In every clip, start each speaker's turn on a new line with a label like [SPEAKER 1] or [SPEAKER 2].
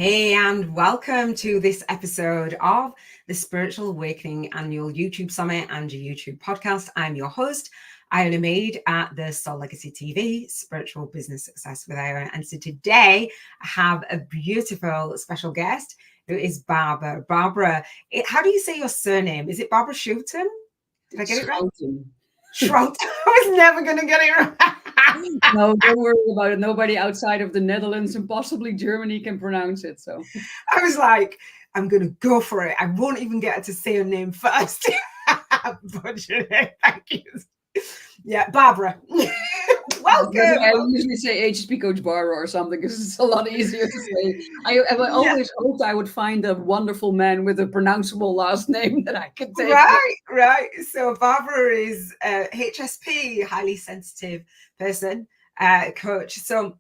[SPEAKER 1] Hey, and welcome to this episode of the Spiritual Awakening Annual YouTube Summit and your YouTube podcast. I'm your host, Iona at the SoulLegacyTV, Spiritual Business Success with Iona. And so today I have a beautiful special guest who is Barbara. Barbara, how do you say your surname? Is it Barbara Schouten? Did I get it right? Schouten. I was never going to get it right.
[SPEAKER 2] No, don't worry about it. Nobody outside of the Netherlands and possibly Germany can pronounce it. So
[SPEAKER 1] I was like, I'm going to go for it. I won't even get her to say her name first. But thank you. Yeah, Barbara. Welcome.
[SPEAKER 2] I usually say HSP Coach Barbara or something because it's a lot easier to say. I always hoped I would find a wonderful man with a pronounceable last name that I could take.
[SPEAKER 1] Right. So Barbara is a HSP, highly sensitive person, coach. So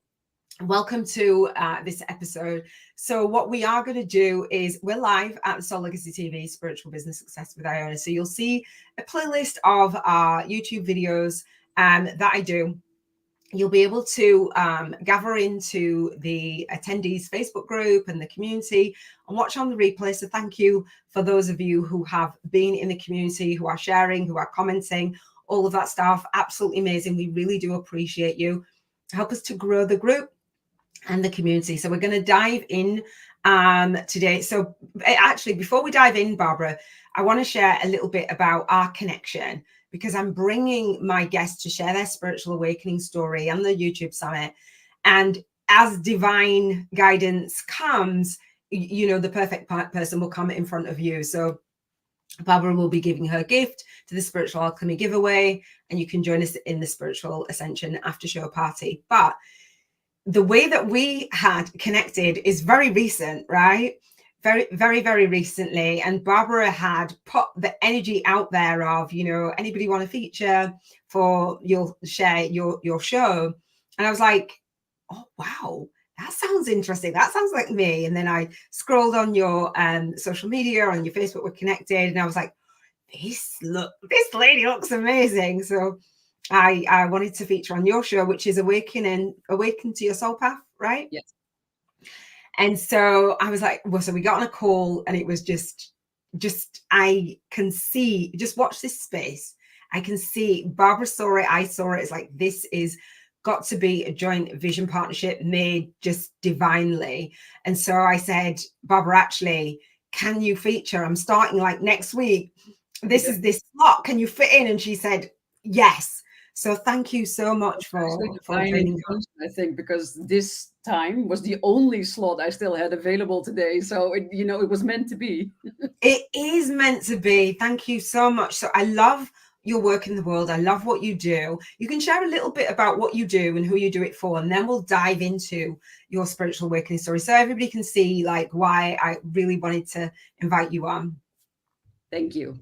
[SPEAKER 1] welcome to this episode. So what we are going to do is we're live at the SoulLegacyTV, Spiritual Business Success with Iona. So you'll see a playlist of our YouTube videos that I do. You'll be able to gather into the attendees Facebook group and the community and watch on the replay. So thank you for those of you who have been in the community, who are sharing, who are commenting, all of that stuff. Absolutely amazing. We really do appreciate you. Help us to grow the group and the community. So we're going to dive in today. So actually, before we dive in, Barbara, I want to share a little bit about our connection, because I'm bringing my guests to share their spiritual awakening story on the YouTube Summit. And as divine guidance comes, you know, the perfect person will come in front of you. So Barbara will be giving her gift to the Spiritual Alchemy giveaway, and you can join us in the Spiritual Ascension after show party. But the way that we had connected is very recent, right? Very recently. And Barbara had put the energy out there of, you know, anybody want to feature for you'll share your show. And I was like, oh, wow, that sounds interesting. That sounds like me. And then I scrolled on your social media, on your Facebook, we're connected. And I was like, this lady looks amazing. So I wanted to feature on your show, which is Awaken to Your Soul Path, right?
[SPEAKER 2] Yes.
[SPEAKER 1] And so I was like, well, so we got on a call, and it was just I can see, just watch this space. I can see Barbara saw it, I saw it. It's like, this is got to be a joint vision partnership made just divinely. And so I said, Barbara, actually, can you feature? I'm starting like next week. This is this slot. Can you fit in? And she said, yes. So thank you so much for joining us.
[SPEAKER 2] I think because this time was the only slot I still had available today. So, it was meant to be.
[SPEAKER 1] It is meant to be. Thank you so much. So I love your work in the world. I love what you do. You can share a little bit about what you do and who you do it for, and then we'll dive into your spiritual awakening story so everybody can see like why I really wanted to invite you on.
[SPEAKER 2] Thank you.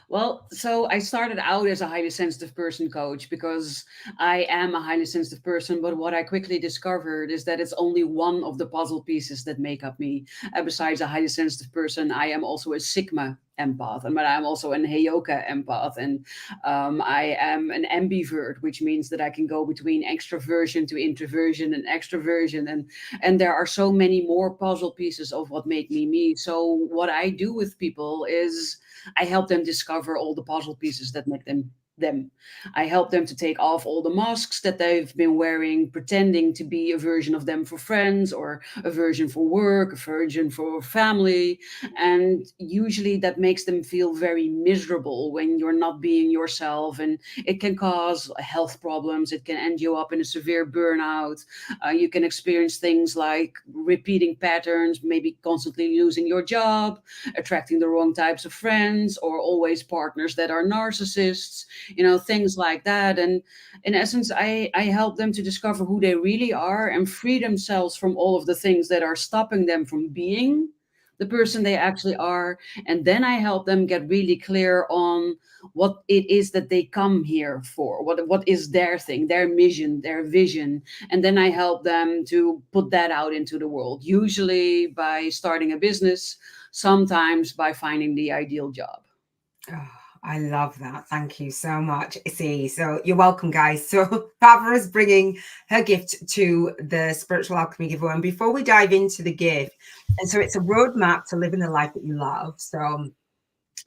[SPEAKER 2] Well, so I started out as a highly sensitive person coach because I am a highly sensitive person. But what I quickly discovered is that it's only one of the puzzle pieces that make up me. Besides a highly sensitive person, I am also a Sigma empath, but I'm also an Heyoka empath, and I am an ambivert, which means that I can go between extroversion to introversion and extroversion, and there are so many more puzzle pieces of what make me me. So what I do with people is I help them discover all the puzzle pieces that make them them. I help them to take off all the masks that they've been wearing, pretending to be a version of them for friends, or a version for work, a version for family. And usually that makes them feel very miserable when you're not being yourself. And it can cause health problems. It can end you up in a severe burnout. You can experience things like repeating patterns, maybe constantly losing your job, attracting the wrong types of friends, or always partners that are narcissists, things like that. And in essence, I help them to discover who they really are and free themselves from all of the things that are stopping them from being the person they actually are. And then I help them get really clear on what it is that they come here for, what is their thing, their mission, their vision. And then I help them to put that out into the world, usually by starting a business, sometimes by finding the ideal job.
[SPEAKER 1] Oh, I love that. Thank you so much. See, so you're welcome, guys. So Barbara is bringing her gift to the Spiritual Alchemy giveaway. And before we dive into the gift, and so it's a roadmap to living the life that you love. So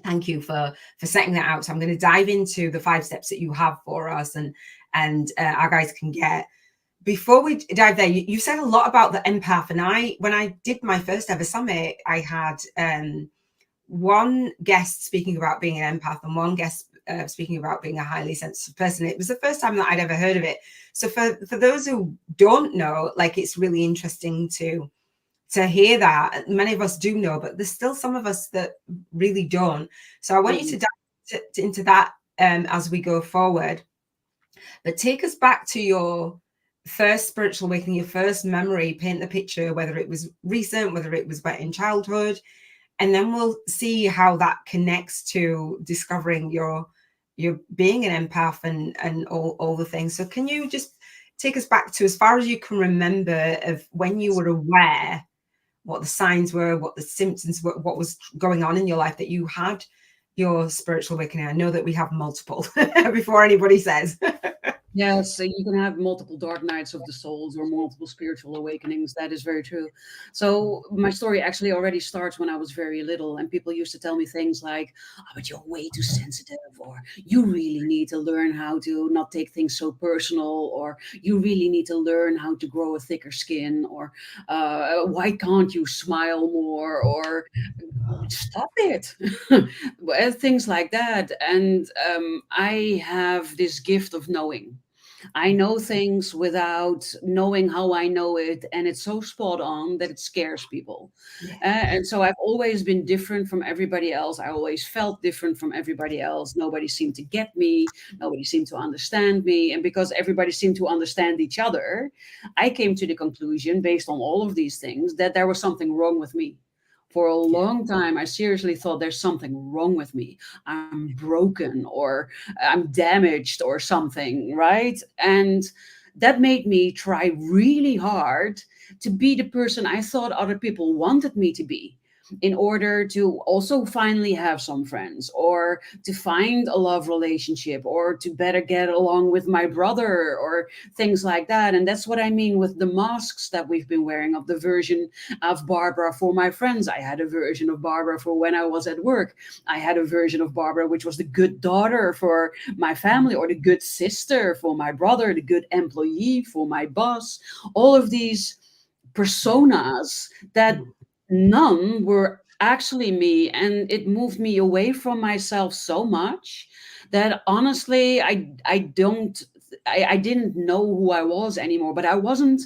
[SPEAKER 1] thank you for setting that out. So I'm going to dive into the 5 steps that you have for us, and our guys can get. Before we dive there, you said a lot about the empath, and when I did my first ever summit, I had one guest speaking about being an empath and one guest speaking about being a highly sensitive person. It was the first time that I'd ever heard of it. So for those who don't know, like, it's really interesting to hear that. Many of us do know, but there's still some of us that really don't. So I want you to dive into that as we go forward. But take us back to your first spiritual awakening, your first memory. Paint the picture, whether it was recent, whether it was in childhood, and then we'll see how that connects to discovering your being an empath and all the things. So can you just take us back to as far as you can remember of when you were aware, what the signs were, what the symptoms were, what was going on in your life that you had your spiritual awakening? I know that we have multiple before anybody says.
[SPEAKER 2] Yes, so you can have multiple dark nights of the souls or multiple spiritual awakenings. That is very true. So my story actually already starts when I was very little, and people used to tell me things like, "Oh, but you're way too sensitive," or "You really need to learn how to not take things so personal," or "You really need to learn how to grow a thicker skin," or "Why can't you smile more?" or "Stop it." Well, things like that. And I have this gift of knowing. I know things without knowing how I know it, and it's so spot on that it scares people.
[SPEAKER 1] Yeah.
[SPEAKER 2] And so I've always been different from everybody else. I always felt different from everybody else. Nobody seemed to get me. Nobody seemed to understand me. And because everybody seemed to understand each other, I came to the conclusion, based on all of these things, that there was something wrong with me. For a
[SPEAKER 1] Yeah.
[SPEAKER 2] long time, I seriously thought there's something wrong with me. I'm broken, or I'm damaged or something, right? And that made me try really hard to be the person I thought other people wanted me to be, in order to also finally have some friends, or to find a love relationship, or to better get along with my brother, or things like that. And that's what I mean with the masks that we've been wearing, of the version of Barbara for my friends. I had a version of Barbara for when I was at work. I had a version of Barbara which was the good daughter for my family, or the good sister for my brother, the good employee for my boss. All of these personas that none were actually me, and it moved me away from myself so much that honestly I didn't know who I was anymore, but I wasn't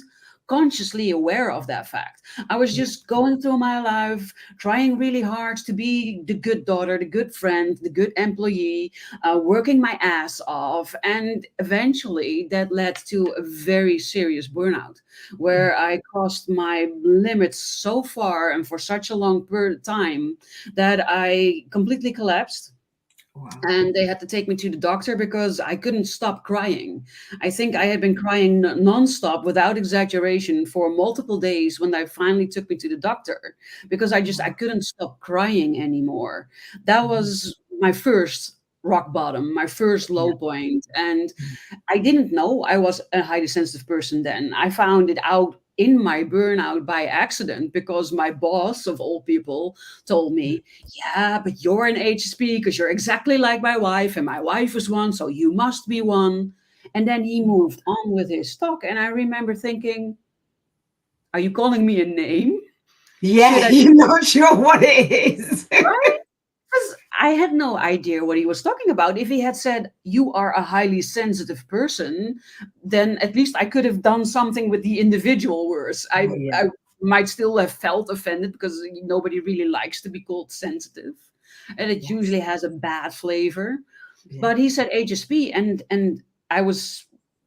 [SPEAKER 2] consciously aware of that fact. I was
[SPEAKER 1] Yeah.
[SPEAKER 2] just going through my life, trying really hard to be the good daughter, the good friend, the good employee, working my ass off. And eventually that led to a very serious burnout, where I crossed my limits so far and for such a long time that I completely collapsed.
[SPEAKER 1] Wow.
[SPEAKER 2] And they had to take me to the doctor because I couldn't stop crying. I think I had been crying nonstop, without exaggeration, for multiple days when they finally took me to the doctor, because I couldn't stop crying anymore. That was my first rock bottom, my first
[SPEAKER 1] Yeah.
[SPEAKER 2] low point. And I didn't know I was a highly sensitive person then. I found it out in my burnout by accident, because my boss, of all people, told me, "Yeah, but you're an HSP because you're exactly like my wife, and my wife is one, so you must be one." And then he moved on with his talk. And I remember thinking, "Are you calling me a name? Should
[SPEAKER 1] Yeah,
[SPEAKER 2] I?"
[SPEAKER 1] you're not sure what it is.
[SPEAKER 2] Right? 'Cause I had no idea what he was talking about. If he had said, "You are a highly sensitive person," then at least I could have done something with the individual words.
[SPEAKER 1] Oh,
[SPEAKER 2] I
[SPEAKER 1] yeah.
[SPEAKER 2] might still have felt offended, because nobody really likes to be called sensitive, and it
[SPEAKER 1] Yes.
[SPEAKER 2] usually has a bad flavor.
[SPEAKER 1] Yeah.
[SPEAKER 2] But he said HSP, and I was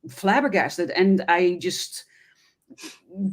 [SPEAKER 2] flabbergasted, and I just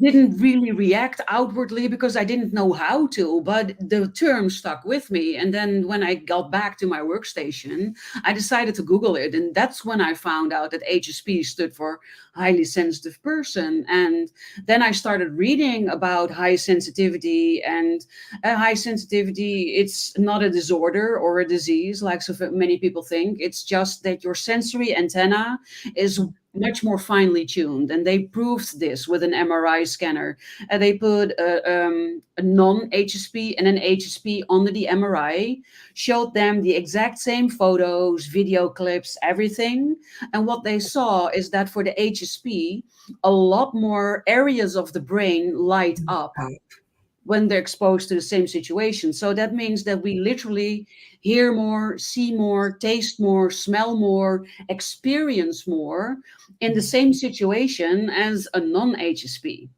[SPEAKER 2] didn't really react outwardly because I didn't know how to, but the term stuck with me. And then when I got back to my workstation, I decided to Google it. And that's when I found out that HSP stood for highly sensitive person. And then I started reading about high sensitivity. And high sensitivity, it's not a disorder or a disease like so many people think. It's just that your sensory antenna is much more finely tuned. And they proved this with an MRI scanner. They put a non HSP and an HSP under the MRI, showed them the exact same photos, video clips, everything. And what they saw is that for the HSP, a lot more areas of the brain light up when they're exposed to the same situation. So that means that we literally hear more, see more, taste more, smell more, experience more in the same situation as a non HSP.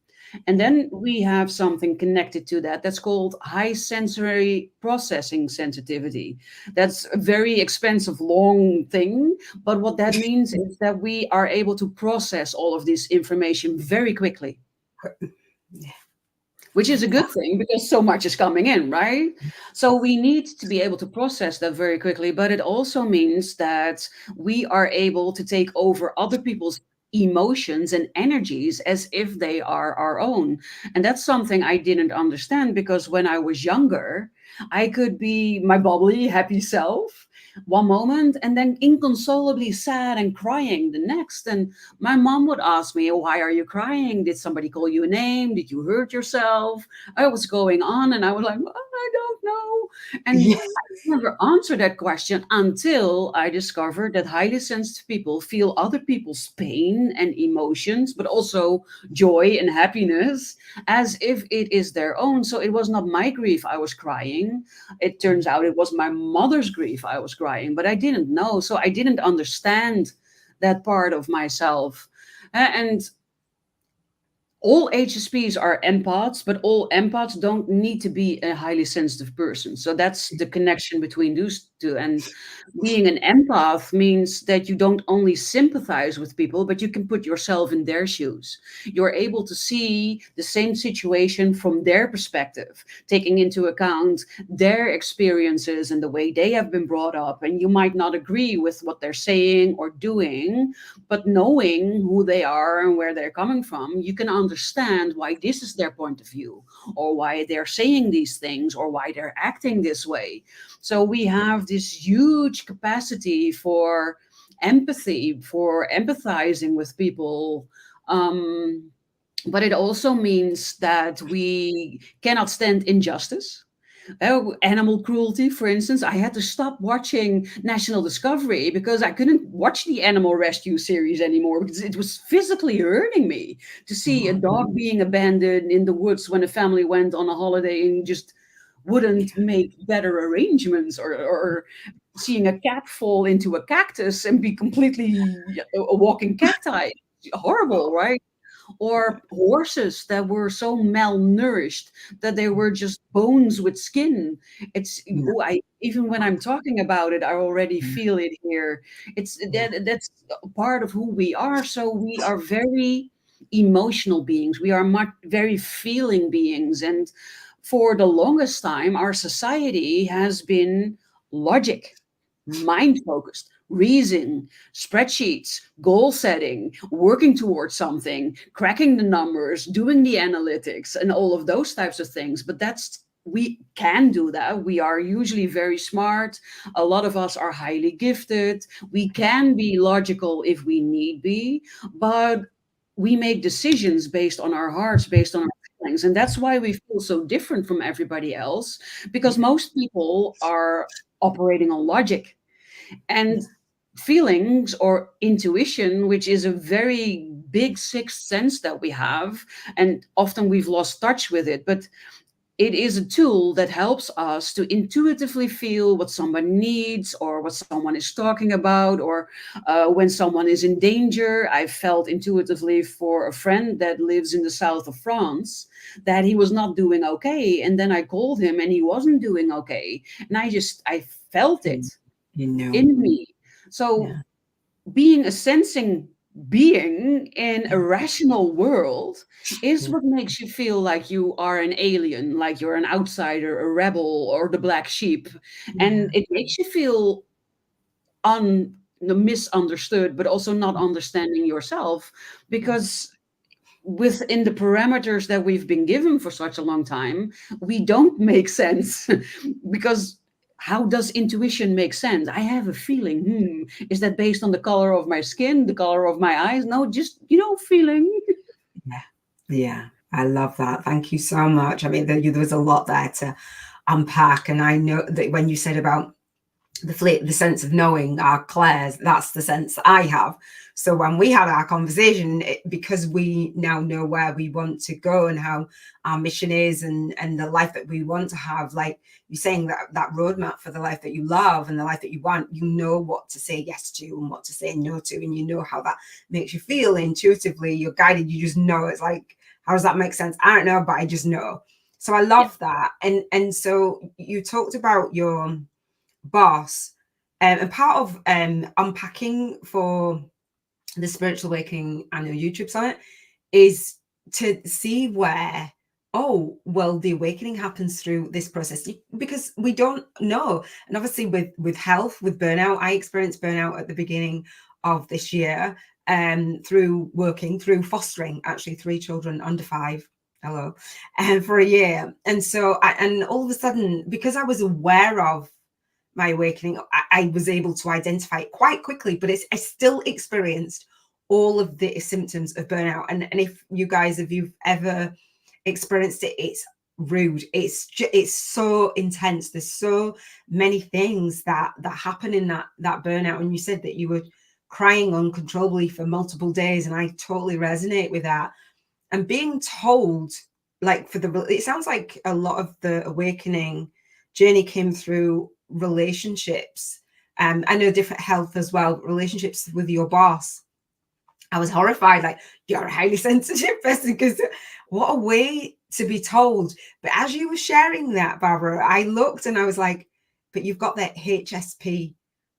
[SPEAKER 2] And then we have something connected to that that's called high sensory processing sensitivity. That's a very expensive, long thing. But what that means is that we are able to process all of this information very quickly, which is a good thing because so much is coming in, right? So we need to be able to process that very quickly, but it also means that we are able to take over other people's emotions and energies as if they are our own. And that's something I didn't understand because when I was younger, I could be my bubbly, happy self one moment and then inconsolably sad and crying the next. And my mom would ask me, why are you crying? Did somebody call you a name? Did you hurt yourself? What's going on? And I was like, I don't know. And
[SPEAKER 1] Yeah.
[SPEAKER 2] I never answered that question until I discovered that highly sensitive people feel other people's pain and emotions, but also joy and happiness as if it is their own. So it was not my grief I was crying. It turns out it was my mother's grief I was crying, but I didn't know. So I didn't understand that part of myself. And all HSPs are empaths, but all empaths don't need to be a highly sensitive person. So that's the connection between those two. And being an empath means that you don't only sympathize with people, but you can put yourself in their shoes. You're able to see the same situation from their perspective, taking into account their experiences and the way they have been brought up. And you might not agree with what they're saying or doing, but knowing who they are and where they're coming from, you can understand why this is their point of view, or why they're saying these things, or why they're acting this way. So we have this huge capacity for empathy, for empathizing with people. But it also means that we cannot stand injustice. Oh, animal cruelty, for instance. I had to stop watching National Discovery because I couldn't watch the animal rescue series anymore because it was physically hurting me to see a dog being abandoned in the woods when a family went on a holiday and just wouldn't make better arrangements, or seeing a cat fall into a cactus and be completely a walking cacti. Horrible, right? Or horses that were so malnourished that they were just bones with skin. It's oh, I even when I'm talking about it, I already feel it here. It's that's a part of who we are. So we are very emotional beings. We are very feeling beings, and for the longest time, our society has been logic, mind focused, reason, spreadsheets, goal setting, working towards something, cracking the numbers, doing the analytics, and all of those types of things. But we can do that. We are usually very smart. A lot of us are highly gifted. We can be logical if we need be, but we make decisions based on our hearts, based on our feelings. And that's why we feel so different from everybody else, because most people are operating on logic and feelings or intuition, which is a very big sixth sense that we have. And often we've lost touch with it. But it is a tool that helps us to intuitively feel what someone needs or what someone is talking about, or when someone is in danger. I felt intuitively for a friend that lives in the south of France that he was not doing okay. And then I called him and he wasn't doing okay. And I felt it
[SPEAKER 1] You know.
[SPEAKER 2] in me. So
[SPEAKER 1] Yeah.
[SPEAKER 2] being a sensing being in a rational world is what makes you feel like you are an alien, like you're an outsider, a rebel, or the black sheep.
[SPEAKER 1] Yeah.
[SPEAKER 2] And it makes you feel misunderstood, but also not understanding yourself, because within the parameters that we've been given for such a long time, we don't make sense. Because how does intuition make sense? I have a feeling. Is that based on the color of my skin, the color of my eyes? No, just, feeling.
[SPEAKER 1] Yeah. Yeah. I love that. Thank you so much. I mean, there was a lot there to unpack. And I know that when you said about the sense of knowing our Claire's, that's the sense I have. So when we had our conversation, because we now know where we want to go and how our mission is, and the life that we want to have, like you're saying, that roadmap for the life that you love and the life that you want, you know what to say yes to and what to say no to, and you know how that makes you feel intuitively. You're guided, you just know. It's like, how does that make sense? I don't know, but I just know. So I
[SPEAKER 2] Yeah.
[SPEAKER 1] love that. And so you talked about your boss, and part of unpacking for the Spiritual Awakening annual YouTube summit is to see where, oh, well, the awakening happens through this process, because we don't know. And obviously with health, with burnout, I experienced burnout at the beginning of this year, through fostering actually 3 children under 5, hello, and for a year. And so and all of a sudden, because I was aware of my awakening, I was able to identify it quite quickly, but I still experienced all of the symptoms of burnout. And if you guys, if you've ever experienced it, it's rude. It's so intense. There's so many things that happen in that burnout. And you said that you were crying uncontrollably for multiple days, and I totally resonate with that. And being told, like, it sounds like a lot of the awakening journey came through relationships. I know different health as well, relationships with your boss. I was horrified, like, you're a highly sensitive person, because what a way to be told. But as you were sharing that, Barbara, I looked and I was like, but you've got that HSP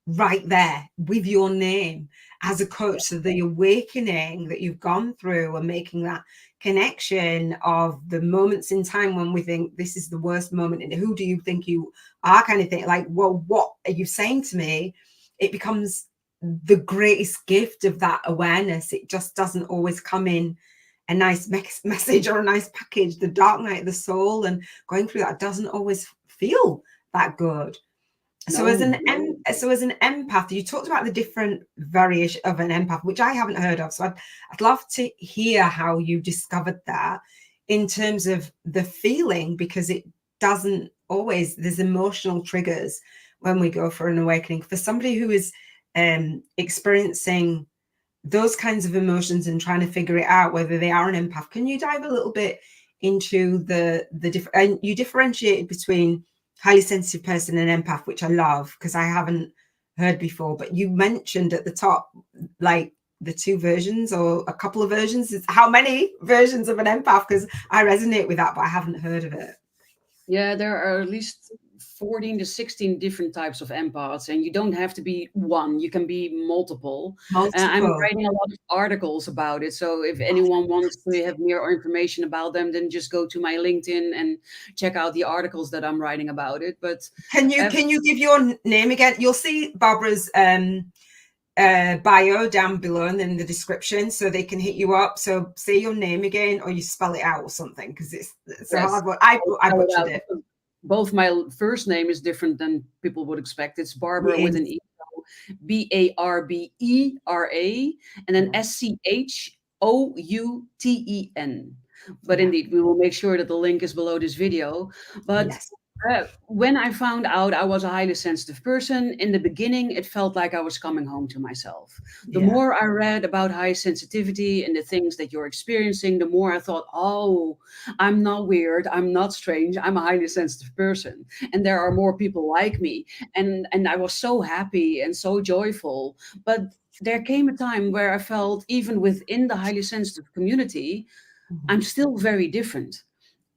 [SPEAKER 1] right there with your name as a coach. So the awakening that you've gone through and making that connection of the moments in time when we think this is the worst moment and who do you think you are, kind of thing, like, well, what are you saying to me? It becomes the greatest gift of that awareness. It just doesn't always come in a nice message or a nice package. The dark night of the soul and going through that doesn't always feel that good. So as
[SPEAKER 2] No.
[SPEAKER 1] an empath, you talked about the different variation of an empath, which I haven't heard of. So I'd love to hear how you discovered that in terms of the feeling, because it doesn't always, there's emotional triggers when we go for an awakening. For somebody who is experiencing those kinds of emotions and trying to figure it out whether they are an empath, can you dive a little bit into the different, and you differentiated between highly sensitive person and empath, which I love because I haven't heard before, but you mentioned at the top, like, the 2 versions or a couple of versions. How many versions of an empath? Because I resonate with that, but I haven't heard of it.
[SPEAKER 2] Yeah, there are at least 14 to 16 different types of empaths, and you don't have to be one, you can be multiple. I'm
[SPEAKER 1] Multiple.
[SPEAKER 2] writing a lot of articles about it, so if anyone wants to have more information about them, then just go to my LinkedIn and check out the articles that I'm writing about it. But
[SPEAKER 1] Can you give your name again? You'll see Barbara's bio down below and in the description, so they can hit you up. So say your name again, or you spell it out or something, because it's a
[SPEAKER 2] yes,
[SPEAKER 1] hard one. I
[SPEAKER 2] spell it
[SPEAKER 1] butchered
[SPEAKER 2] out.
[SPEAKER 1] it.
[SPEAKER 2] Both my first name is different than people would expect. It's Barbara
[SPEAKER 1] It
[SPEAKER 2] with an
[SPEAKER 1] is.
[SPEAKER 2] E, Barbera, and then
[SPEAKER 1] Yeah.
[SPEAKER 2] Schouten. But
[SPEAKER 1] Yeah.
[SPEAKER 2] indeed, we will make sure that the link is below this video. But
[SPEAKER 1] Yes.
[SPEAKER 2] when I found out I was a highly sensitive person, in the beginning, it felt like I was coming home to myself. The
[SPEAKER 1] Yeah.
[SPEAKER 2] more I read about high sensitivity and the things that you're experiencing, the more I thought, oh, I'm not weird, I'm not strange, I'm a highly sensitive person. And there are more people like me. And I was so happy and so joyful. But there came a time where I felt, even within the highly sensitive community, I'm
[SPEAKER 1] Mhm.
[SPEAKER 2] still very different.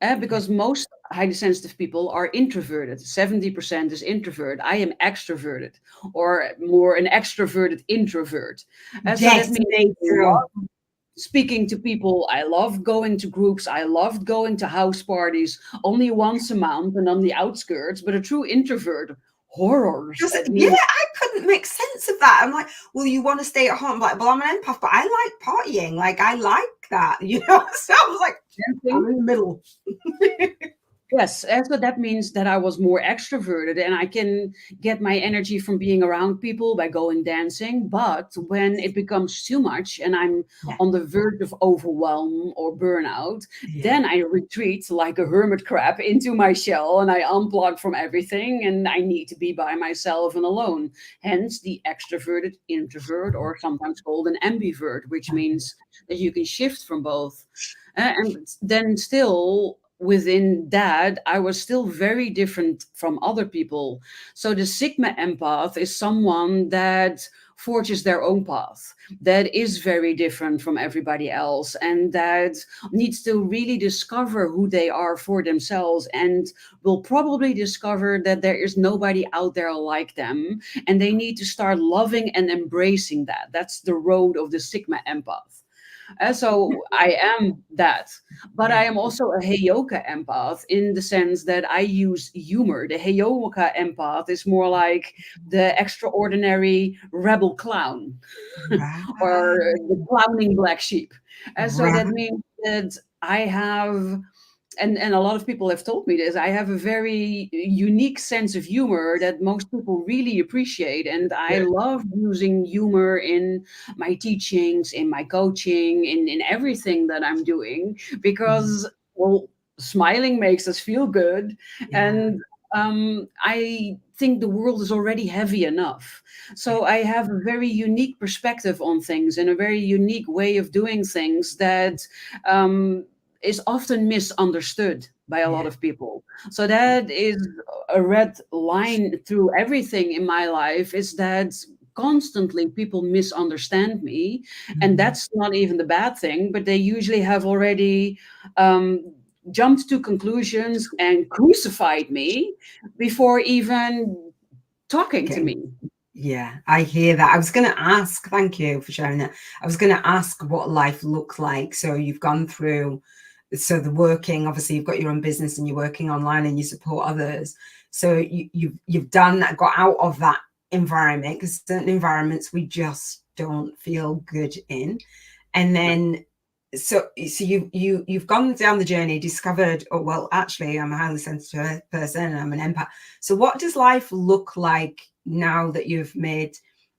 [SPEAKER 1] Yeah.
[SPEAKER 2] Because most highly sensitive people are introverted. 70% is introvert. I am extroverted, or more an extroverted introvert. So that
[SPEAKER 1] Yes,
[SPEAKER 2] means
[SPEAKER 1] me
[SPEAKER 2] I
[SPEAKER 1] too.
[SPEAKER 2] love speaking to people. I love going to groups. I loved going to house parties only once a month and on the outskirts. But a true introvert, horrors.
[SPEAKER 1] Just,
[SPEAKER 2] It
[SPEAKER 1] yeah,
[SPEAKER 2] means
[SPEAKER 1] I couldn't make sense of that. I'm like, well, you want to stay at home? I'm like, well, I'm an empath, but I like partying. Like, I like that, you know? So I was like, I'm
[SPEAKER 2] dancing.
[SPEAKER 1] in the middle.
[SPEAKER 2] Yes, so that means that I was more extroverted and I can get my energy from being around people by going dancing. But when it becomes too much and I'm
[SPEAKER 1] Yeah,
[SPEAKER 2] on the verge of overwhelm or burnout,
[SPEAKER 1] yeah,
[SPEAKER 2] then I retreat like a hermit crab into my shell and I unplug from everything and I need to be by myself and alone. Hence the extroverted introvert, or sometimes called an ambivert, which means that you can shift from both. And then still within that, I was still very different from other people. So the Sigma empath is someone that forges their own path, that is very different from everybody else, and that needs to really discover who they are for themselves, and will probably discover that there is nobody out there like them, and they need to start loving and embracing that. That's the road of the Sigma empath. So I am that, but
[SPEAKER 1] yeah.
[SPEAKER 2] I am also a Heyoka empath in the sense that I use humor. The Heyoka empath is more like the extraordinary rebel clown or
[SPEAKER 1] Right,
[SPEAKER 2] the clowning black sheep. So that
[SPEAKER 1] right.
[SPEAKER 2] means that I have, and a lot of people have told me this, I have a very unique sense of humor that most people really appreciate, and I
[SPEAKER 1] Good.
[SPEAKER 2] love using humor in my teachings, in my coaching, in everything that I'm doing,
[SPEAKER 1] Mhm.
[SPEAKER 2] because, well, smiling makes us feel good.
[SPEAKER 1] Yeah,
[SPEAKER 2] And I think the world is already heavy enough,
[SPEAKER 1] yeah,
[SPEAKER 2] so I have a very unique perspective on things and a very unique way of doing things that um, is often misunderstood by a lot
[SPEAKER 1] yeah,
[SPEAKER 2] of people. So that is a red line through everything in my life, is that constantly people misunderstand me. And
[SPEAKER 1] mhm.
[SPEAKER 2] that's not even the bad thing, but they usually have already um, jumped to conclusions and crucified me before even talking to
[SPEAKER 1] Okay.
[SPEAKER 2] me.
[SPEAKER 1] Yeah, I hear that. I was going to ask, thank you for sharing that. I was going to ask what life looked like. So you've gone through, so the working, obviously you've got your own business and you're working online and you support others. So you've done that, got out of that environment, because certain environments we just don't feel good in. And
[SPEAKER 2] No.
[SPEAKER 1] then so you've gone down the journey, discovered, oh well, actually I'm a highly sensitive person and I'm an empath. So what does life look like now that you've made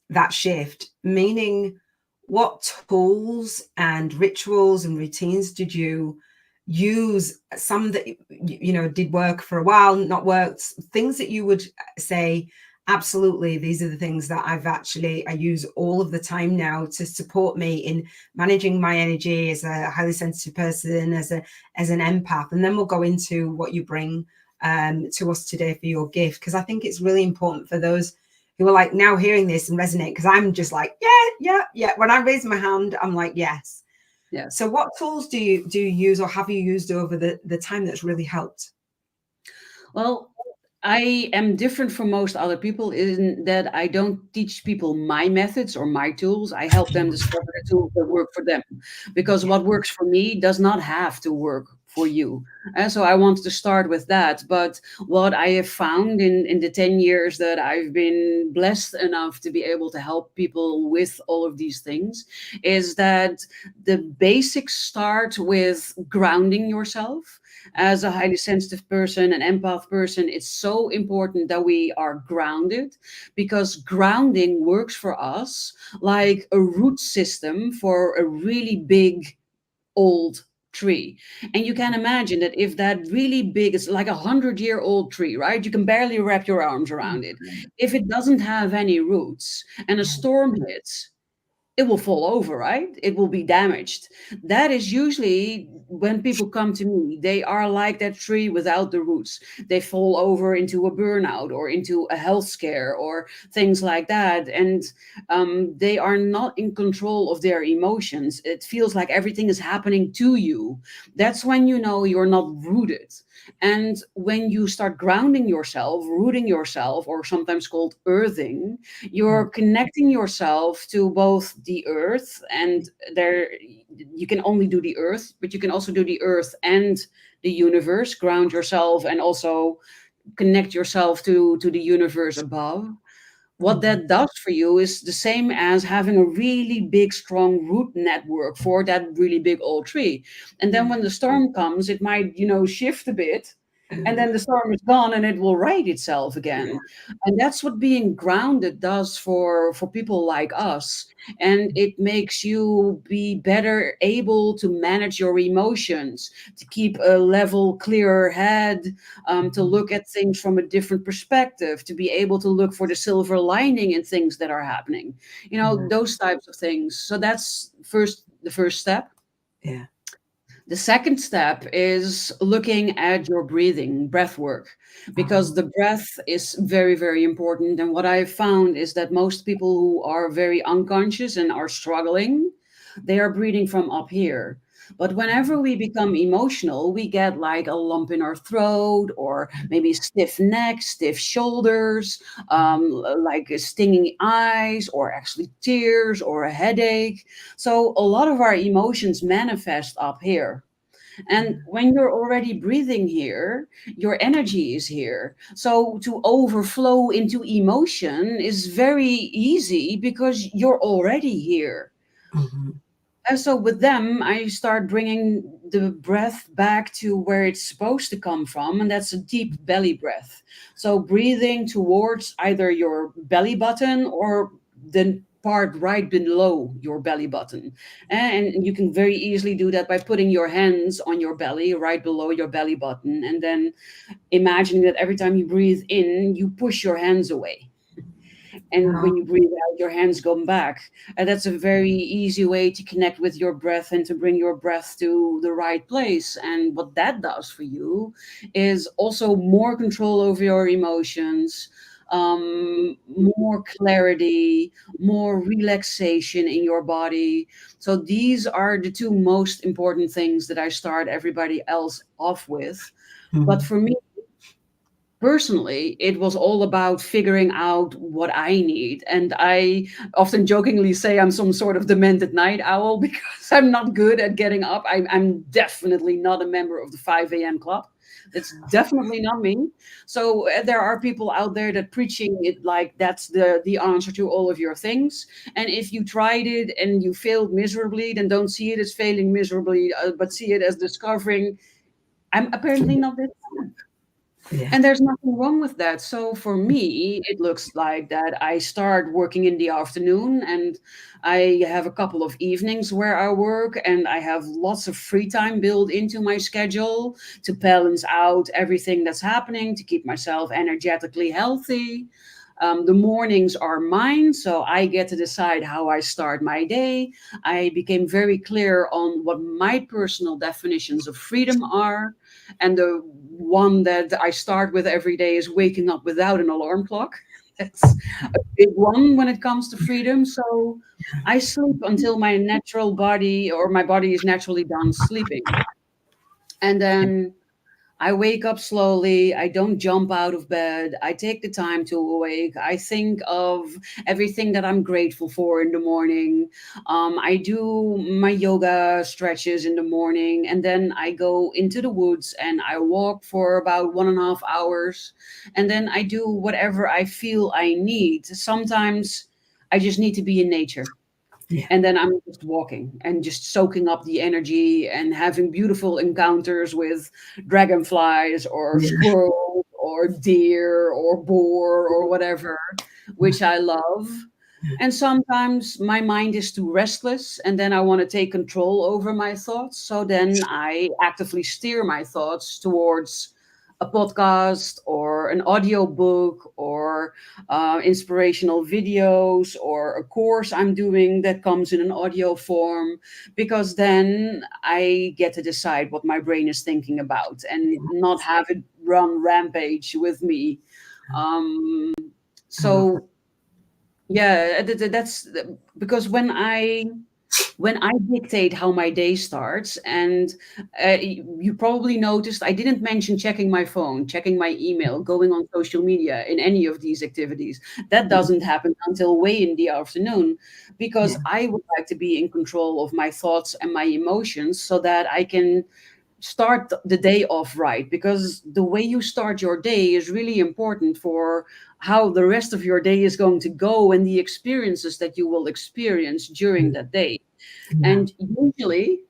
[SPEAKER 1] that shift? Meaning, what tools and rituals and routines did you use? Some that you know did work for a while, not worked. Things that you would say, absolutely, these are the things that I use all of the time now to support me in managing my energy as a highly sensitive person, as an empath. And then we'll go into what you bring to us today for your gift, because I think it's really important for those who are like now hearing this and resonate, because I'm just like, yeah. When I raise my hand, I'm like, yes. So
[SPEAKER 2] Yes.
[SPEAKER 1] what tools do you use, or have you used over the time that's really helped?
[SPEAKER 2] Well, I am different from most other people in that I don't teach people my methods or my tools. I help them discover the tools that work for them, because
[SPEAKER 1] Yeah.
[SPEAKER 2] what works for me does not have to work for you. And so I want to start with that. But what I have found in the 10 years that I've been blessed enough to be able to help people with all of these things is that the basics start with grounding yourself. As a highly sensitive person, an empath person, it's so important that we are grounded, because grounding works for us like a root system for a really big old tree. And you can imagine that if that really big, it's like 100-year-old tree, right? You can barely wrap your arms around it. If it doesn't have any roots and a
[SPEAKER 1] Yeah.
[SPEAKER 2] storm hits, it will fall over, right? It will be damaged. That is usually when people come to me, they are like that tree without the roots. They fall over into a burnout or into a health scare or things like that. And they are not in control of their emotions. It feels like everything is happening to you. That's when you know you're not rooted. And when you start grounding yourself, rooting yourself, or sometimes called earthing, you're connecting yourself to both the earth, and there you can only do the earth, but you can also do the earth and the universe, ground yourself, and also connect yourself to the universe above. What
[SPEAKER 1] Mhm.
[SPEAKER 2] that does for you is the same as having a really big strong root network for that really big old tree. And then when the storm comes, it might, shift a bit, and
[SPEAKER 1] Mhm.
[SPEAKER 2] then the storm is gone and it will right itself again. And that's what being grounded does for people like us. And it makes you be better able to manage your emotions, to keep a level clearer head, to look at things from a different perspective, to be able to look for the silver lining in things that are happening,
[SPEAKER 1] Yeah.
[SPEAKER 2] those types of things. So that's the first step.
[SPEAKER 1] Yeah.
[SPEAKER 2] The second step is looking at your breathing, breath work,
[SPEAKER 1] Uh-huh.
[SPEAKER 2] because the breath is very, very important. And what I've found is that most people who are very unconscious and are struggling, they are breathing from up here. But whenever we become emotional, we get like a lump in our throat, or maybe stiff neck, stiff shoulders, like stinging eyes, or actually tears, or a headache. So a lot of our emotions manifest up here. And when you're already breathing here, your energy is here. So to overflow into emotion is very easy because you're already here.
[SPEAKER 1] Mhm.
[SPEAKER 2] And so with them, I start bringing the breath back to where it's supposed to come from, and that's a deep belly breath. So breathing towards either your belly button or the part right below your belly button. And you can very easily do that by putting your hands on your belly, right below your belly button, and then imagining that every time you breathe in, you push your hands away, and when you breathe out, your hands come back. And that's a very easy way to connect with your breath and to bring your breath to the right place. And what that does for you is also more control over your emotions, more clarity, more relaxation in your body. So these are the two most important things that I start everybody else off with. But
[SPEAKER 1] Mhm.
[SPEAKER 2] for me, personally, it was all about figuring out what I need. And I often jokingly say I'm some sort of demented night owl because I'm not good at getting up. I'm definitely not a member of the 5 a.m. club. That's definitely not me. So there are people out there that preaching it like that's the answer to all of your things. And if you tried it and you failed miserably, then don't see it as failing miserably, but see it as discovering I'm apparently not this.
[SPEAKER 1] Yeah.
[SPEAKER 2] And there's nothing wrong with that. So for me, it looks like that I start working in the afternoon, and I have a couple of evenings where I work, and I have lots of free time built into my schedule to balance out everything that's happening, to keep myself energetically healthy. The mornings are mine, so I get to decide how I start my day. I became very clear on what my personal definitions of freedom are. And the one that I start with every day is waking up without an alarm clock. That's a big one when it comes to freedom. So I sleep until my natural body or my body is naturally done sleeping. And then I wake up slowly. I don't jump out of bed. I take the time to awake. I think of everything that I'm grateful for in the morning. I do my yoga stretches in the morning, and then I go into the woods and I walk for about 1.5 hours. And then I do whatever I feel I need. Sometimes I just need to be in nature,
[SPEAKER 1] Yeah.
[SPEAKER 2] and then I'm just walking and just soaking up the energy and having beautiful encounters with dragonflies or
[SPEAKER 1] Yeah.
[SPEAKER 2] squirrels or deer or boar or whatever, which I love. And sometimes my mind is too restless, and then I want to take control over my thoughts. So then I actively steer my thoughts towards a podcast or an audio book or inspirational videos or a course I'm doing that comes in an audio form, because then I get to decide what my brain is thinking about and not have it run rampage with me. Um,
[SPEAKER 1] I love that.
[SPEAKER 2] so yeah, that's because when I when I dictate how my day starts, and you probably noticed I didn't mention checking my phone, checking my email, going on social media in any of these activities. That doesn't happen until way in the afternoon, because
[SPEAKER 1] Yeah.
[SPEAKER 2] I would like to be in control of my thoughts and my emotions so that I can start the day off right, because the way you start your day is really important for how the rest of your day is going to go and the experiences that you will experience during that day.
[SPEAKER 1] Yeah.
[SPEAKER 2] And usually,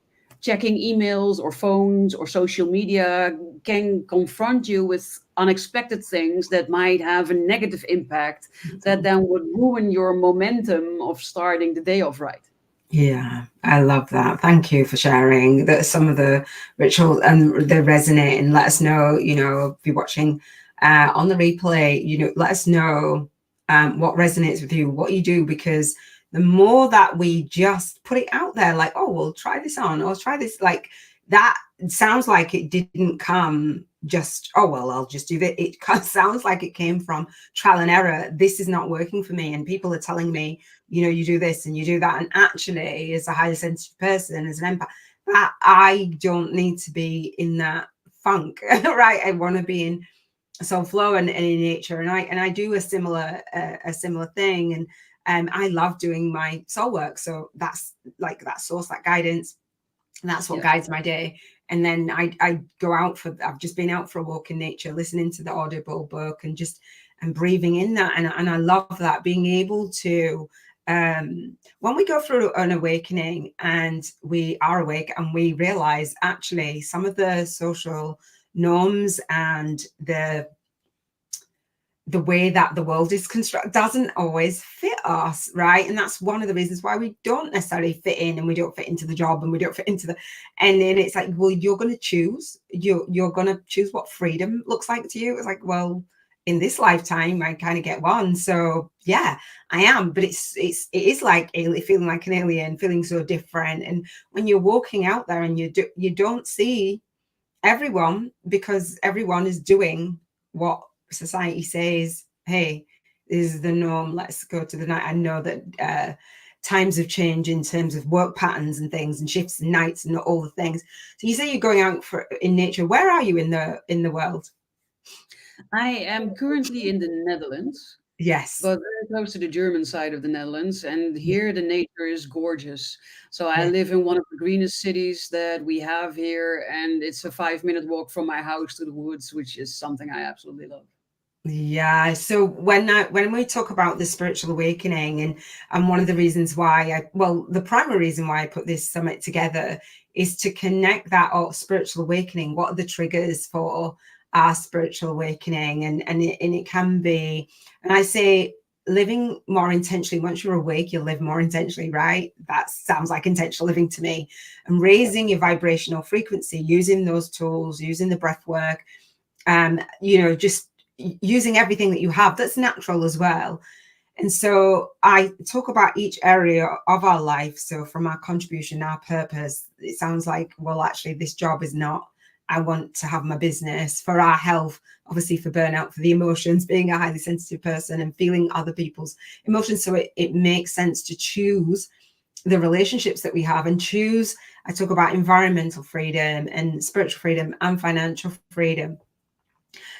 [SPEAKER 2] checking emails or phones or social media can confront you with unexpected things that might have a negative impact that then would ruin your momentum of starting the day off right.
[SPEAKER 1] Yeah, I love that. Thank you for sharing that some of the rituals and they resonate, and let us know, if you're watching on the replay, let us know what resonates with you, what you do, because the more that we just put it out there, like, oh, well, try this on, or try this, like that sounds like it didn't come just, oh, well, I'll just do that. It sounds like it came from trial and error. This is not working for me. And people are telling me, you do this and you do that. And actually, as a highly sensitive person, as an empath, that I don't need to be in that funk, right? I want to be in soul flow and in nature. And I do a similar thing. And I love doing my soul work. So that's like that source, that guidance, and that's what
[SPEAKER 2] Yeah.
[SPEAKER 1] guides my day. And then I go out I've just been out for a walk in nature, listening to the audible book and breathing in that. And I love that, being able to, when we go through an awakening and we are awake and we realize actually some of the social norms and the way that the world is constructed doesn't always fit us, right? And that's one of the reasons why we don't necessarily fit in, and we don't fit into the job, and we don't fit into the, and then it's like, well, you're going to choose, you're going to choose what freedom looks like to you. It's like, well, in this lifetime I kind of get one, so yeah, I am. But it is like feeling like an alien, feeling so different. And when you're walking out there and you don't see everyone, because everyone is doing what society says, hey, this is the norm, let's go to the night. I know that times have changed in terms of work patterns and things, and shifts and nights and all the things. So you say you're going out for in nature. Where are you in the world?
[SPEAKER 2] I am currently in the Netherlands,
[SPEAKER 1] Yes.
[SPEAKER 2] but very close to the German side of the Netherlands. And here the nature is gorgeous. So I
[SPEAKER 1] Yeah.
[SPEAKER 2] live in one of the greenest cities that we have here, and it's a 5-minute walk from my house to the woods, which is something I absolutely love.
[SPEAKER 1] Yeah. So when we talk about the spiritual awakening, and one of the reasons why the primary reason why I put this summit together is to connect that spiritual awakening. What are the triggers for our spiritual awakening? And it can be, and I say, living more intentionally. Once you're awake, you'll live more intentionally, right? That sounds like intentional living to me. And raising your vibrational frequency, using those tools, using the breath work, just using everything that you have that's natural as well. And so I talk about each area of our life. So from our contribution, our purpose, it sounds like, well, actually, this job is not, I want to have my business. For our health, obviously, for burnout, for the emotions, being a highly sensitive person and feeling other people's emotions. So it makes sense to choose the relationships that we have, and choose, I talk about environmental freedom and spiritual freedom and financial freedom.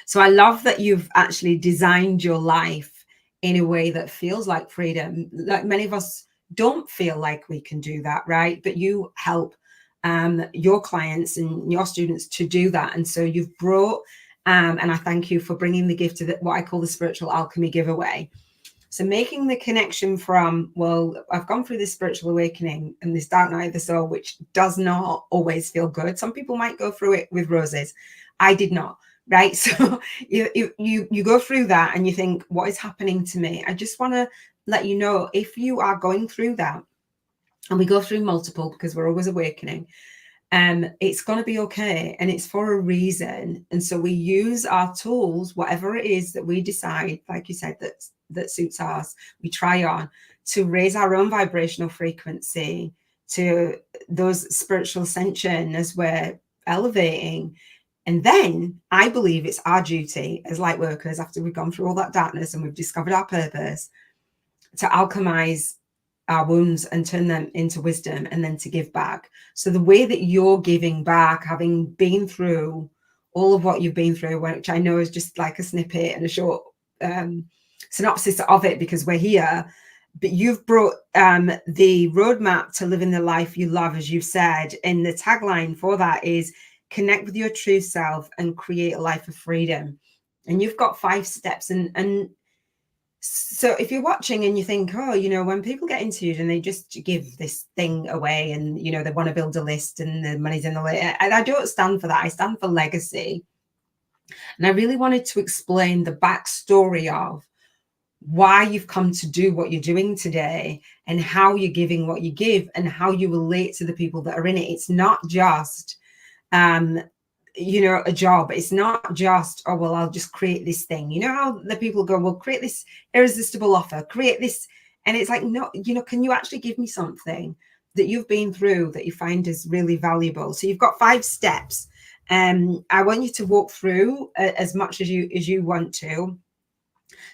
[SPEAKER 1] So I love that you've actually designed your life in a way that feels like freedom. Like many of us don't feel like we can do that, right? But you help your clients and your students to do that. And so you've brought, and I thank you for bringing the gift to what I call the spiritual alchemy giveaway. So making the connection from, well, I've gone through this spiritual awakening and this dark night of the soul, which does not always feel good. Some people might go through it with roses. I did not. Right. So you go through that and you think, what is happening to me? I just want to let you know, if you are going through that, and we go through multiple because we're always awakening, it's going to be okay, and it's for a reason. And so we use our tools, whatever it is that we decide, like you said, that suits us, we try on to raise our own vibrational frequency to those spiritual ascension as we're elevating. And then I believe it's our duty as light workers, after we've gone through all that darkness and we've discovered our purpose, to alchemize our wounds and turn them into wisdom, and then to give back. So the way that you're giving back, having been through all of what you've been through, which I know is just like a snippet and a short synopsis of it because we're here, but you've brought the roadmap to living the life you love, as you've said, and the tagline for that is connect with your true self and create a life of freedom. And you've got 5 steps. And so if you're watching and you think, oh, you know, when people get interviewed and they just give this thing away and, you know, they want to build a list and the money's in the list, and I don't stand for that. I stand for legacy. And I really wanted to explain the backstory of why you've come to do what you're doing today and how you're giving what you give and how you relate to the people that are in it. It's not just you know, a job. It's not just, oh, well, I'll just create this thing. You know how the people go, well, create this irresistible offer, create this. And it's like, no, you know, can you actually give me something that you've been through that you find is really valuable? So you've got 5 steps. I want you to walk through as much as you want to.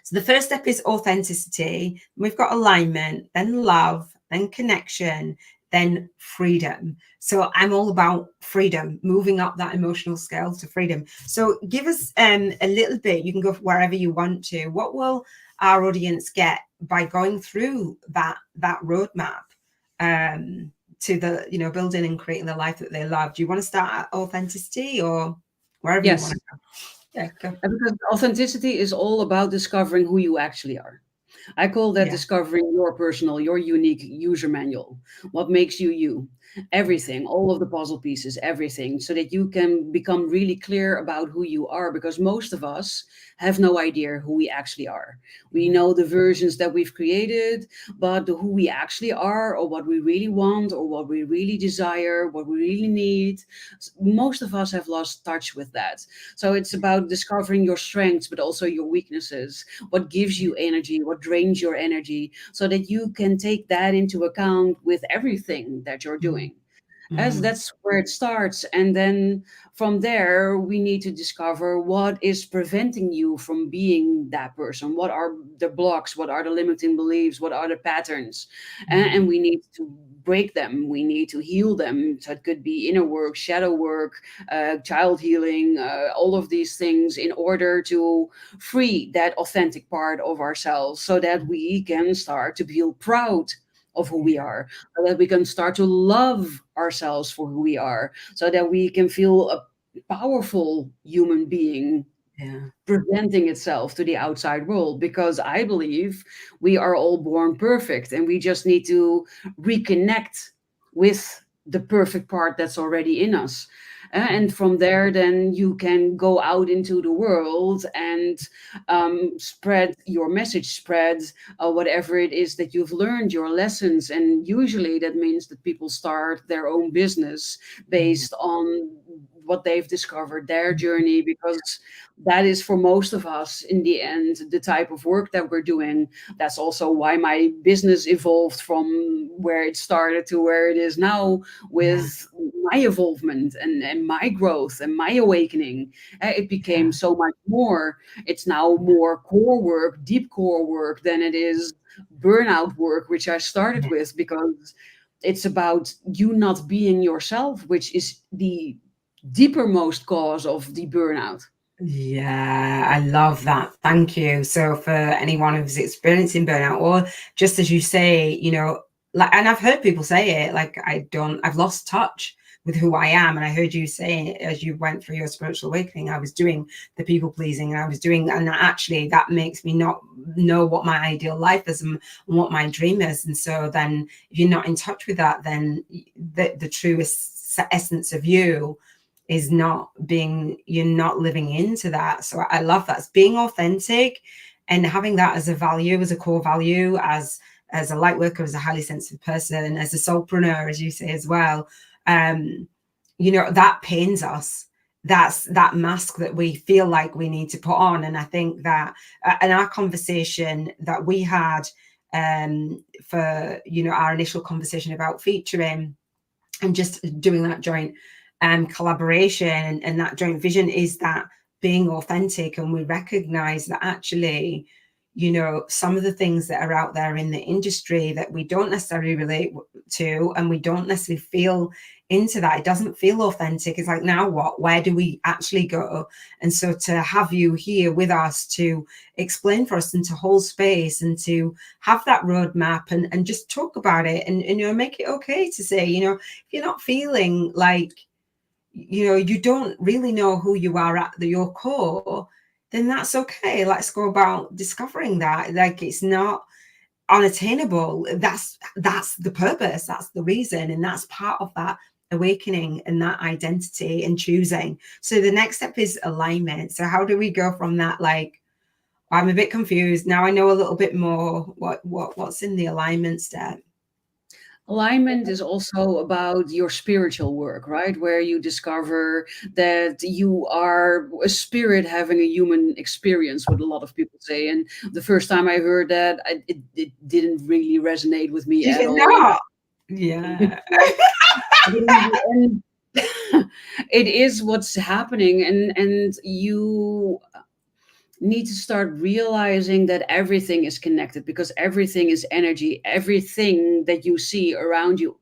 [SPEAKER 1] So the first step is authenticity. We've got alignment, then love, then connection, then freedom. So I'm all about freedom, moving up that emotional scale to freedom. So give us a little bit, you can go wherever you want to. What will our audience get by going through that roadmap to the, you know, building and creating the life that they love? Do you want to start at authenticity or wherever you want
[SPEAKER 2] Yes.
[SPEAKER 1] to go? Yeah, go.
[SPEAKER 2] Because authenticity is all about discovering who you actually are. I call that
[SPEAKER 1] Yeah.
[SPEAKER 2] discovering your personal, your unique user manual. What makes you you? Everything, all of the puzzle pieces, everything, so that you can become really clear about who you are. Because most of us have no idea who we actually are. We
[SPEAKER 1] Yeah.
[SPEAKER 2] know the versions that we've created, but who we actually are, or what we really want, or what we really desire, what we really need, most of us have lost touch with that. So it's about discovering your strengths, but also your weaknesses, what gives you energy, what drains your energy, so that you can take that into account with everything that you're
[SPEAKER 1] Mm,
[SPEAKER 2] doing. As
[SPEAKER 1] mm,
[SPEAKER 2] that's where it starts. And then from there, we need to discover what is preventing you from being that person. What are the blocks? What are the limiting beliefs? What are the patterns? And
[SPEAKER 1] mm,
[SPEAKER 2] we need to break them. We need to heal them. So it could be inner work, shadow work, child healing, all of these things in order to free that authentic part of ourselves so that we can start to feel proud of who we
[SPEAKER 1] yeah,
[SPEAKER 2] are, so that we can start to love ourselves for who we are, so that we can feel a powerful human being
[SPEAKER 1] yeah,
[SPEAKER 2] presenting itself to the outside world. Because I believe we are all born perfect and we just need to reconnect with the perfect part that's already in us.
[SPEAKER 1] mm,
[SPEAKER 2] And from there, then you can go out into the world and spread your message, spread whatever it is that you've learned, your lessons. And usually that means that people start their own business
[SPEAKER 1] mm,
[SPEAKER 2] based on what they've discovered, their journey, because that is for most of us in the end the type of work that we're doing. That's also why my business evolved from where it started to where it is now,
[SPEAKER 1] yeah,
[SPEAKER 2] with my involvement and my growth and my awakening. It became
[SPEAKER 1] yeah,
[SPEAKER 2] so much more. It's now more core work, deep core work, than it is burnout work, which I started
[SPEAKER 1] yeah.
[SPEAKER 2] with, because it's about you not being yourself, which is the deepermost cause of the burnout.
[SPEAKER 1] Yeah, I love that. Thank you. So for anyone who's experiencing burnout, or just as you say, you know, like, and I've heard people say it, like, I've lost touch with who I am. And I heard you say it as you went through your spiritual awakening, I was doing the people pleasing and and actually that makes me not know what my ideal life is and what my dream is. And so then if you're not in touch with that, then the truest essence of you is not being, you're not living into that. So I love that. It's being authentic and having that as a value, as a core value, as a light worker, as a highly sensitive person, as a soulpreneur, as you say as well. You know, that pains us. That's that mask that we feel like we need to put on. And I think that in our conversation that we had for, you know, our initial conversation about featuring and just doing that joint collaboration and that joint vision is that being authentic. And we recognize that actually, some of the things that are out there in the industry that we don't necessarily relate to, and we don't necessarily feel into that. It doesn't feel authentic. It's like, now what? Where do we actually go? And so to have you here with us to explain for us and to hold space and to have that roadmap and just talk about it and make it okay to say, if you're not feeling like, you don't really know who you are at your core, then that's okay. Let's go about discovering that. Like, it's not unattainable. That's the purpose, that's the reason, and that's part of that awakening and that identity and choosing. So the next step is alignment. So how do we go from that, like, I'm a bit confused now, I know a little bit more, what's in the alignment step?
[SPEAKER 2] Alignment is also about your spiritual work, right? Where you discover that you are a spirit having a human experience, what a lot of people say. And the first time I heard that, it didn't really resonate with me
[SPEAKER 1] Did
[SPEAKER 2] at
[SPEAKER 1] it
[SPEAKER 2] all.
[SPEAKER 1] not? Yeah.
[SPEAKER 2] And it is what's happening, and you need to start realizing that everything is connected, because everything is energy. Everything that you see around you,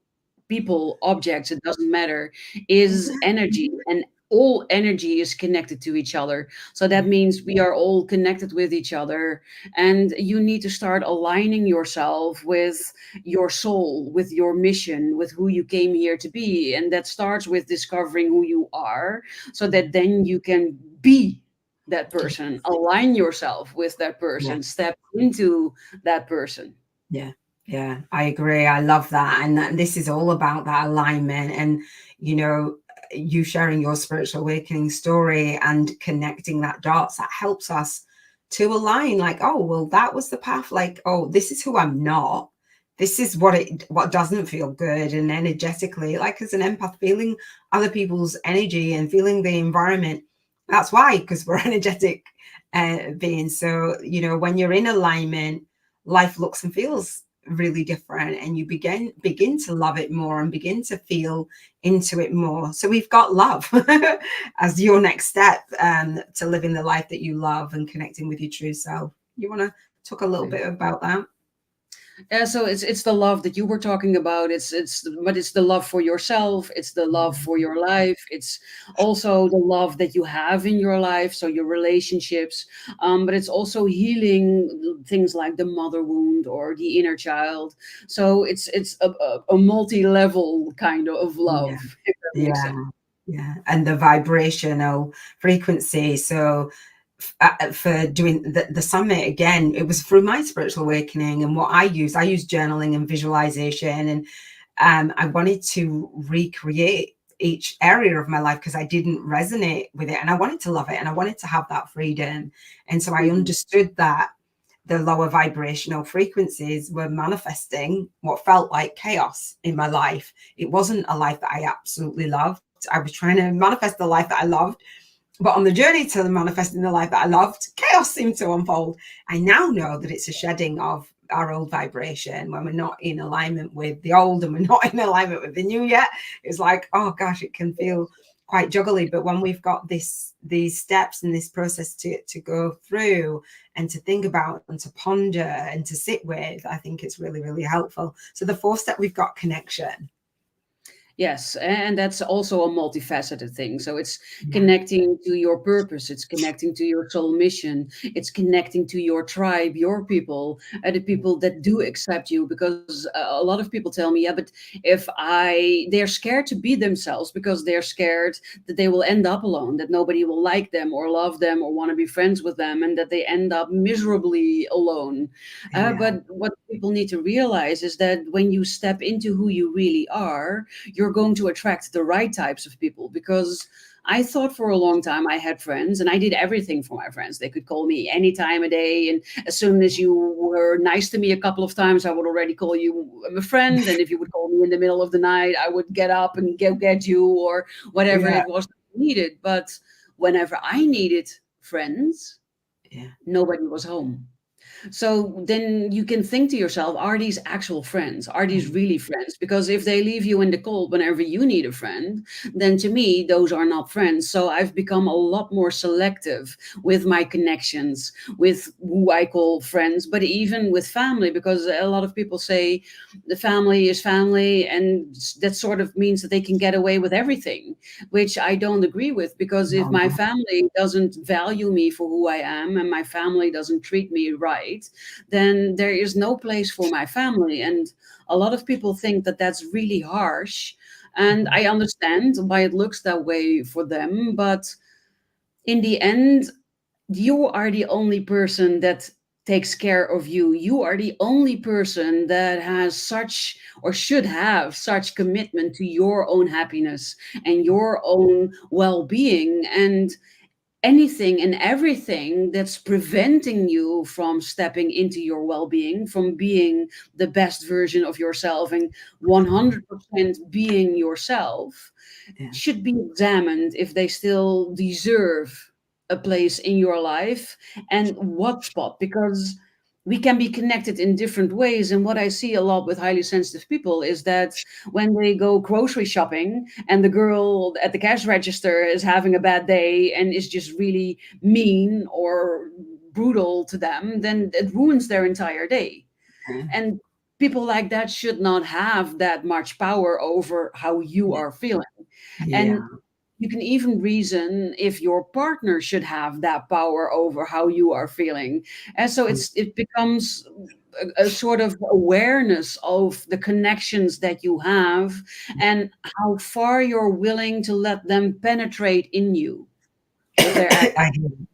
[SPEAKER 2] people, objects, it doesn't matter, is energy, and all energy is connected to each other. So that means we are all connected with each other, and you need to start aligning yourself with your soul, with your mission, with who you came here to be. And that starts with discovering who you are, so that then you can be that person, align yourself with that
[SPEAKER 1] Yeah.
[SPEAKER 2] person, step into that person.
[SPEAKER 1] Yeah, yeah, I agree. I love that. And this is all about that alignment and, you know, you sharing your spiritual awakening story and connecting that dots that helps us to align, like, oh, well, that was the path. Like, oh, this is who I'm not. This is what doesn't feel good. And energetically, like, as an empath, feeling other people's energy and feeling the environment. That's why, because we're energetic beings. So, when you're in alignment, life looks and feels really different, and you begin to love it more and begin to feel into it more. So we've got love as your next step, to living the life that you love and connecting with your true self. You want to talk a little bit about that?
[SPEAKER 2] Yeah, so it's the love that you were talking about. But it's the love for yourself. It's the love for your life. It's also the love that you have in your life, so your relationships. But it's also healing things like the mother wound or the inner child. So it's a multi-level kind of
[SPEAKER 1] Yeah,
[SPEAKER 2] love, if that makes
[SPEAKER 1] yeah,
[SPEAKER 2] sense.
[SPEAKER 1] yeah. And the vibrational frequency. So for doing the summit again, it was through my spiritual awakening, and what I use journaling and visualization, and I wanted to recreate each area of my life because I didn't resonate with it, and I wanted to love it, and I wanted to have that freedom. And so I
[SPEAKER 2] Mhm.
[SPEAKER 1] understood that the lower vibrational frequencies were manifesting what felt like chaos in my life. It wasn't a life that I absolutely loved. I was trying to manifest the life that I loved, but on the journey to manifesting the life that I loved, chaos seemed to unfold. I now know that it's a shedding of our old vibration when we're not in alignment with the old and we're not in alignment with the new yet. It's like, oh gosh, it can feel quite juggly. But when we've got these steps and this process to go through and to think about and to ponder and to sit with, I think it's really, really helpful. So the fourth step, we've got connection.
[SPEAKER 2] Yes, and that's also a multifaceted thing. So it's
[SPEAKER 1] Yeah.
[SPEAKER 2] connecting to your purpose, it's connecting to your soul mission, it's connecting to your tribe, your people, and the people that do accept you. Because a lot of people tell me, yeah, but they're scared to be themselves because they're scared that they will end up alone, that nobody will like them or love them or want to be friends with them, and that they end up miserably alone.
[SPEAKER 1] Yeah.
[SPEAKER 2] But what people need to realize is that when you step into who you really are, you're going to attract the right types of people. Because I thought for a long time I had friends and I did everything for my friends. They could call me any time of day. And as soon as you were nice to me a couple of times, I would already call you a friend. And if you would call me in the middle of the night, I would get up and go get you or whatever
[SPEAKER 1] Yeah.
[SPEAKER 2] it was needed. But whenever I needed friends,
[SPEAKER 1] Yeah.
[SPEAKER 2] nobody was home. So then you can think to yourself, are these actual friends? Are these really friends? Because if they leave you in the cold whenever you need a friend, then to me, those are not friends. So I've become a lot more selective with my connections, with who I call friends, but even with family, because a lot of people say the family is family, and that sort of means that they can get away with everything, which I don't agree with. Because if my
[SPEAKER 1] No.
[SPEAKER 2] family doesn't value me for who I am, and my family doesn't treat me right, then there is no place for my family. And a lot of people think that that's really harsh. And
[SPEAKER 1] Mhm.
[SPEAKER 2] I understand why it looks that way for them. But in the end, you are the only person that takes care of you. You are the only person that has such, or should have such, commitment to your own happiness and your own well being. And anything and everything that's preventing you from stepping into your well-being, from being the best version of yourself and 100% being yourself,
[SPEAKER 1] Yeah.
[SPEAKER 2] should be examined if they still deserve a place in your life, and what spot. Because we can be connected in different ways. And what I see a lot with highly sensitive people is that when they go grocery shopping and the girl at the cash register is having a bad day and is just really mean or brutal to them, then it ruins their entire day. And people like that should not have that much power over how you
[SPEAKER 1] Yeah.
[SPEAKER 2] are feeling.
[SPEAKER 1] Yeah.
[SPEAKER 2] And you can even reason if your partner should have that power over how you are feeling. And so it becomes a sort of awareness of the connections that you have and how far you're willing to let them penetrate in you with their act.
[SPEAKER 1] I hear you.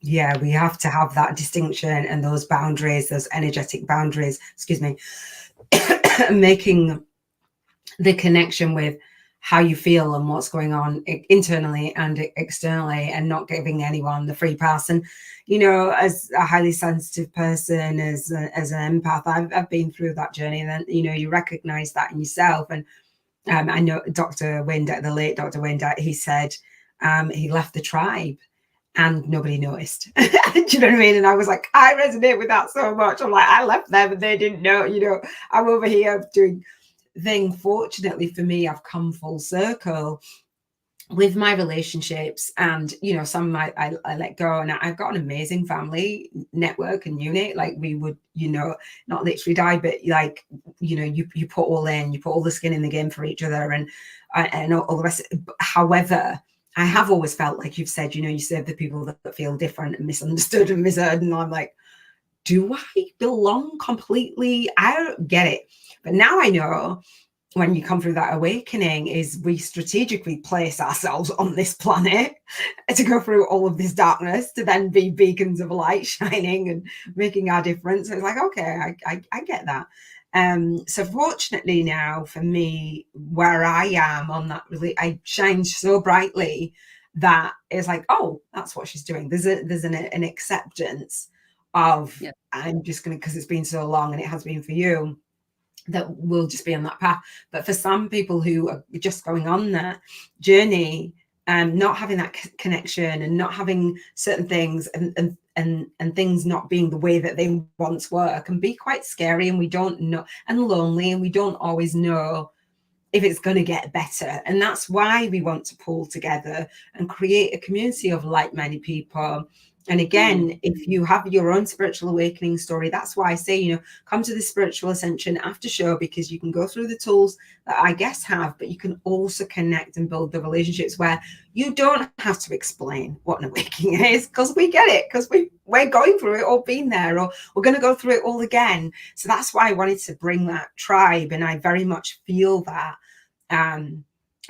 [SPEAKER 1] Yeah, we have to have that distinction and those boundaries, those energetic boundaries, excuse me, making the connection with how you feel and what's going on internally and externally, and not giving anyone the free pass. And as a highly sensitive person, as an empath, I've been through that journey. And then you recognize that in yourself. And I know Dr. Wayne, the late Dr. Wayne, he said he left the tribe and nobody noticed. Do you know what I mean? And I was like, I resonate with that so much. I'm like, I left them and they didn't know. I'm over here doing thing. Fortunately for me, I've come full circle with my relationships, and some of my I let go, and I've got an amazing family network and unit. Like, we would not literally die, but like you put all in, you put all the skin in the game for each other, and all the rest. However, I have always felt, like you've said, you serve the people that feel different and misunderstood and misheard, and I'm like, do I belong completely? I don't get it. But now I know, when you come through that awakening, is we strategically place ourselves on this planet to go through all of this darkness, to then be beacons of light shining and making our difference. It's like, okay, I get that. So fortunately now for me, where I am on that, really, I shine so brightly that it's like, oh, that's what she's doing. There's an acceptance of,
[SPEAKER 2] Yeah.
[SPEAKER 1] I'm just going to, because it's been so long, and it has been for you, that we'll just be on that path. But for some people who are just going on that journey, not having that connection, and not having certain things, and things not being the way that they once were, can be quite scary, and we don't know, and lonely, and we don't always know if it's going to get better. And that's why we want to pull together and create a community of like-minded people. And
[SPEAKER 2] Mm.
[SPEAKER 1] again, if you have your own spiritual awakening story, that's why I say, come to the Spiritual Ascension after show, because you can go through the tools that I guess have, but you can also connect and build the relationships where you don't have to explain what an awakening is, because we get it, because we're going through it, or been there, or we're going to go through it all again. So that's why I wanted to bring that tribe. And I very much feel that.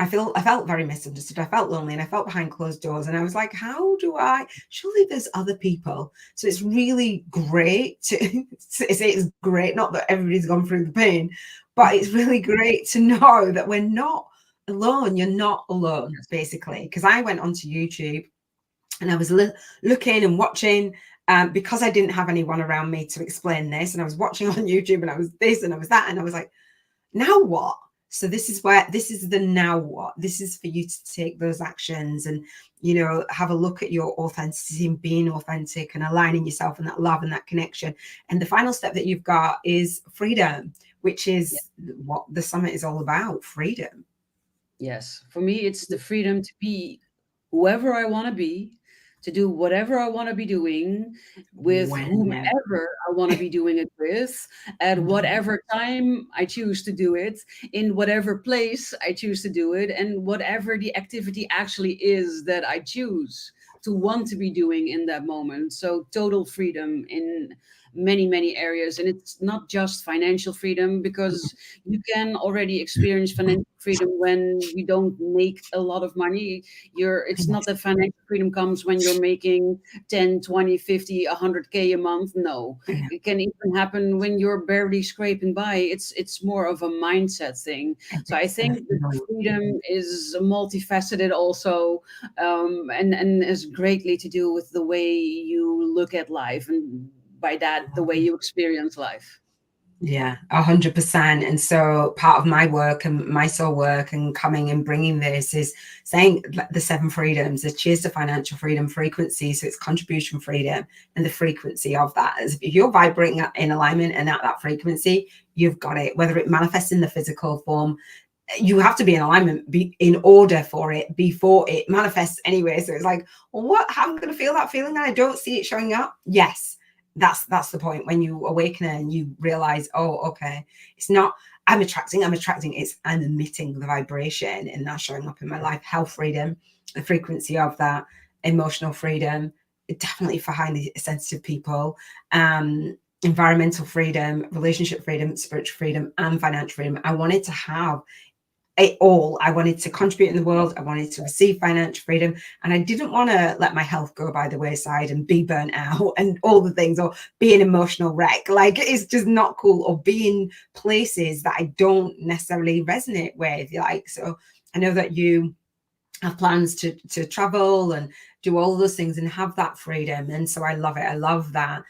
[SPEAKER 1] I felt very misunderstood. I felt lonely, and I felt behind closed doors. And I was like, how do I? Surely there's other people. So it's really great to say, it's great, not that everybody's gone through the pain, but it's really great to know that we're not alone. You're not alone, basically. Because I went onto YouTube, and I was looking and watching, because I didn't have anyone around me to explain this. And I was watching on YouTube, and I was this and I was that. And I was like, now what? So this is the now what. This is for you to take those actions and, have a look at your authenticity and being authentic and aligning yourself and that love and that connection. And the final step that you've got is freedom, which
[SPEAKER 2] Yeah.
[SPEAKER 1] is what the summit is all about, freedom.
[SPEAKER 2] Yes, for me, it's the freedom to be whoever I want to be, to do whatever I want to be doing with
[SPEAKER 1] Whenever.
[SPEAKER 2] whomever I want to be doing it with, at
[SPEAKER 1] Mhm.
[SPEAKER 2] whatever time I choose to do it, in whatever place I choose to do it, and whatever the activity actually is that I choose to want to be doing in that moment. So, total freedom in many, many areas. And it's not just financial freedom, because you can already experience financial freedom when you don't make a lot of money. It's not
[SPEAKER 1] Yes.
[SPEAKER 2] that financial freedom comes when you're making 10, 20, 50, 100K a month. No,
[SPEAKER 1] Yeah.
[SPEAKER 2] it can even happen when you're barely scraping by. It's more of a mindset thing.
[SPEAKER 1] It
[SPEAKER 2] So I
[SPEAKER 1] is
[SPEAKER 2] think that freedom is multifaceted also, and has greatly to do with the way you look at life, and by that, the way you experience life.
[SPEAKER 1] Yeah, 100%. And so part of my work and my soul work and coming and bringing this is saying the seven freedoms, the cheers to financial freedom frequency. So it's contribution freedom and the frequency of that. As if you're vibrating in alignment and at that frequency, you've got it, whether it manifests in the physical form. You have to be in alignment in order for it before it manifests anyway. So it's like, well, how am I going to feel that feeling and I don't see it showing up? Yes, that's the point when you awaken and you realize, oh, okay, it's not I'm attracting, it's I'm emitting the vibration and that's showing up in my life. Health freedom, the frequency of that, emotional freedom, definitely for highly sensitive people, environmental freedom, relationship freedom, spiritual freedom, and financial freedom. I wanted to have it all. I wanted to contribute in the world. I wanted to receive financial freedom. And I didn't want to let my health go by the wayside and be burnt out and all the things, or be an emotional wreck. Like, it's just not cool, or be in places that I don't necessarily resonate with. Like, so I know that you have plans to travel and do all those things and have that freedom. And so I love it. I love that.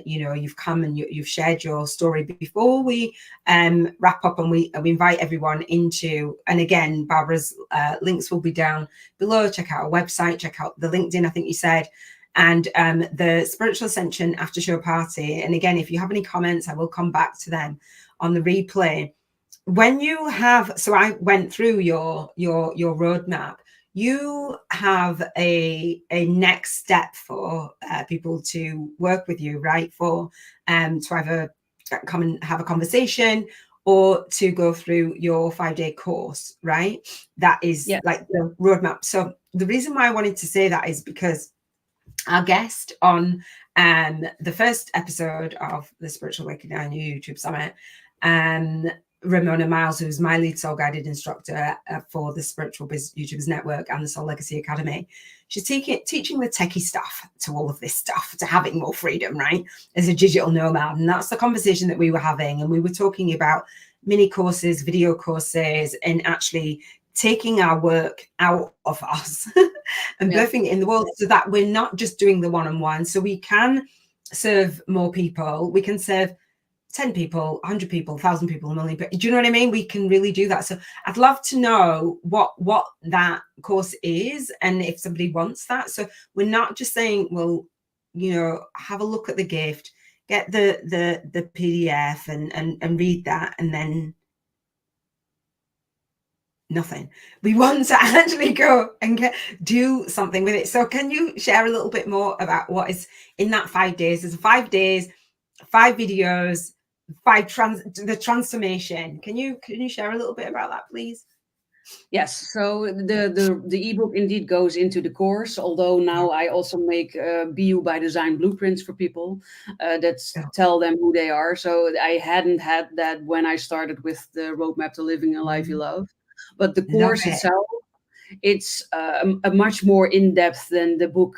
[SPEAKER 1] You've come and you've shared your story before we wrap up, and we invite everyone into, and again, Barbara's links will be down below. Check out our website, check out the LinkedIn, I think you said, and the Spiritual Ascension after show party. And again, if you have any comments, I will come back to them on the replay. When you have, so I went through your roadmap. You have a next step for people to work with you, right? For to either come and have a conversation or to go through your 5-day course, right? That is
[SPEAKER 2] Yeah.
[SPEAKER 1] like the roadmap. So the reason why I wanted to say that is because our guest on the first episode of the Spiritual Awakening on YouTube Summit, um, Ramona Miles, who's my lead soul guided instructor for the Spiritual Biz YouTubers Network and the Soul Legacy Academy. She's teaching the techie stuff to all of this stuff, to having more freedom, right? As a digital nomad. And that's the conversation that we were having. And we were talking about mini courses, video courses, and actually taking our work out of us and
[SPEAKER 2] Yeah.
[SPEAKER 1] birthing it in the world, so that we're not just doing the one-on-one. So we can serve more people. We can serve 10 people, 100 people, 1,000 people, a million people. Do you know what I mean? We can really do that. So I'd love to know what that course is, and if somebody wants that. So we're not just saying, well, have a look at the gift, get the PDF and read that, and then nothing. We want to actually go and do something with it. So can you share a little bit more about what is in that 5 days? There's 5 days, 5 videos, the transformation. Can you share a little bit about that, please?
[SPEAKER 2] Yes, so the ebook indeed goes into the course. Although
[SPEAKER 1] Yeah.
[SPEAKER 2] now I also make BU by design blueprints for people that
[SPEAKER 1] Oh,
[SPEAKER 2] tell them who they are. So I hadn't had that when I started with the roadmap to living a life you love, but the
[SPEAKER 1] love
[SPEAKER 2] course
[SPEAKER 1] it.
[SPEAKER 2] itself, it's a much more in depth than the book.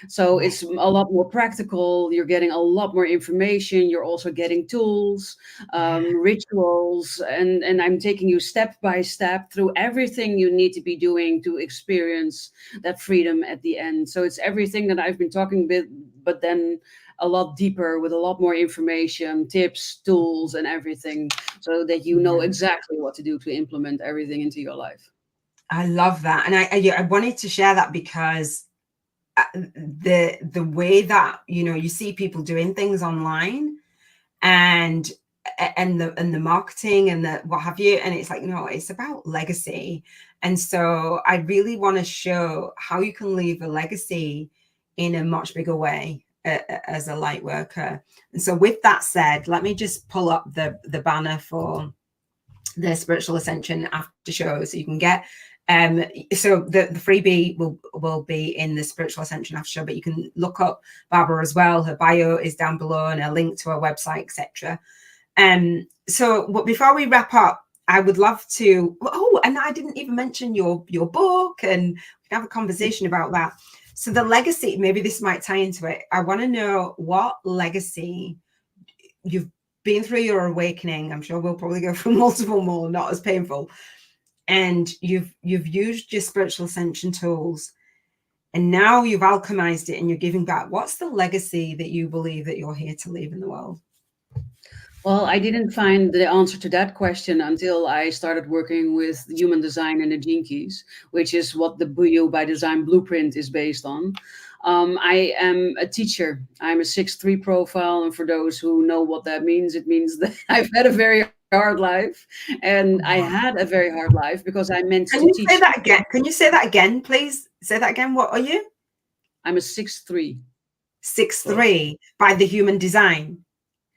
[SPEAKER 2] So
[SPEAKER 1] Yes.
[SPEAKER 2] it's a lot more practical. You're getting a lot more information. You're also getting tools,
[SPEAKER 1] Yeah.
[SPEAKER 2] rituals, and I'm taking you step by step through everything you need to be doing to experience that freedom at the end. So it's everything that I've been talking but then a lot deeper with a lot more information, tips, tools, and everything, so that you know
[SPEAKER 1] Yeah.
[SPEAKER 2] exactly what to do to implement everything into your life.
[SPEAKER 1] I love that. And I wanted to share that because the way that, you see people doing things online, and the marketing and the what have you, and it's like, no, it's about legacy. And so I really want to show how you can leave a legacy in a much bigger way as a light worker. And so with that said, let me just pull up the banner for the spiritual ascension after show, so you can get so the freebie will be in the spiritual ascension after show, but you can look up Barbara as well. Her bio is down below, and a link to her website, etc. So before we wrap up, I would love to, and I didn't even mention your book, and we can have a conversation about that. So the legacy, maybe this might tie into it. I want to know what legacy you've been through your awakening. I'm sure we'll probably go through multiple more, not as painful. And you've used your spiritual ascension tools, and now you've alchemized it and you're giving back. What's the legacy that you believe that you're here to leave in the world?
[SPEAKER 2] Well, I didn't find the answer to that question until I started working with human design and the gene keys, which is what the Buyo by Design blueprint is based on. I am a teacher. I'm a 6-3 profile, and for those who know what that means, it means that I've had a very hard life, and I had a very hard life because I meant
[SPEAKER 1] Can
[SPEAKER 2] to
[SPEAKER 1] you say
[SPEAKER 2] teach.
[SPEAKER 1] that again? Can you say that again, please? Say that again. What are you?
[SPEAKER 2] I'm a 6-3.
[SPEAKER 1] 6'3" by the human design.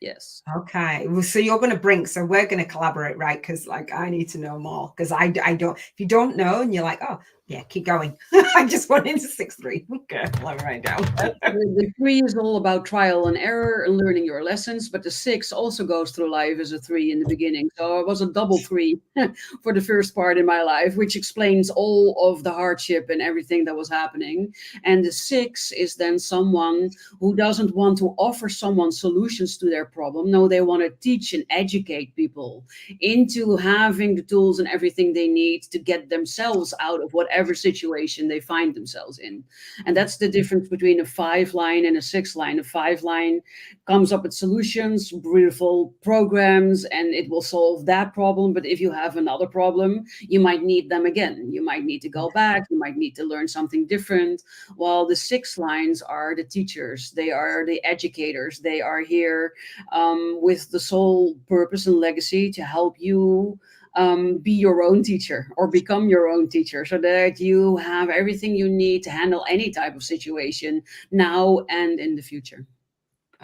[SPEAKER 2] Yes.
[SPEAKER 1] Okay, well, so you're going to bring, so we're going to collaborate, right? Because like I need to know more, because I don't. If you don't know, and you're like, oh yeah, keep going. I just went into 6'3". Okay, let me write down.
[SPEAKER 2] The 3 is all about trial and error and learning your lessons, but the 6 also goes through life as a 3 in the beginning. So I was a double 3 for the first part in my life, which explains all of the hardship and everything that was happening. And the 6 is then someone who doesn't want to offer someone solutions to their problem. No, they want to teach and educate people into having the tools and everything they need to get themselves out of whatever situation they find themselves in. And that's the difference between a 5 line and a 6 line. A 5 line comes up with solutions, beautiful programs, and it will solve that problem. But if you have another problem, you might need them again. You might need to go back. You might need to learn something different. While the 6 lines are the teachers, they are the educators. They are here with the sole purpose and legacy to help you be your own teacher or become your own teacher, so that you have everything you need to handle any type of situation now and in the future.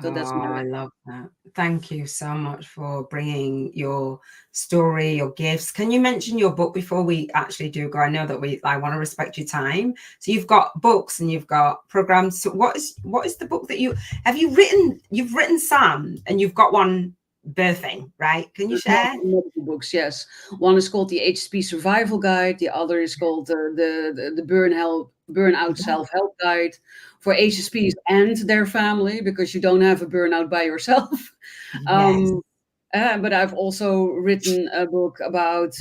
[SPEAKER 2] So that's
[SPEAKER 1] Oh,
[SPEAKER 2] my
[SPEAKER 1] I
[SPEAKER 2] way.
[SPEAKER 1] love that. Thank you so much for bringing your story, your gifts. Can you mention your book before we actually do go? I know that I want to respect your time. So you've got books and you've got programs. So what is the book that you've written some, and you've got one birthing, right? Can you share?
[SPEAKER 2] Multiple books, yes. One is called the HSP Survival Guide. The other is called the Burnout Self Help Guide for HSPs and their family, because you don't have a burnout by yourself.
[SPEAKER 1] Yes.
[SPEAKER 2] um, but I've also written a book about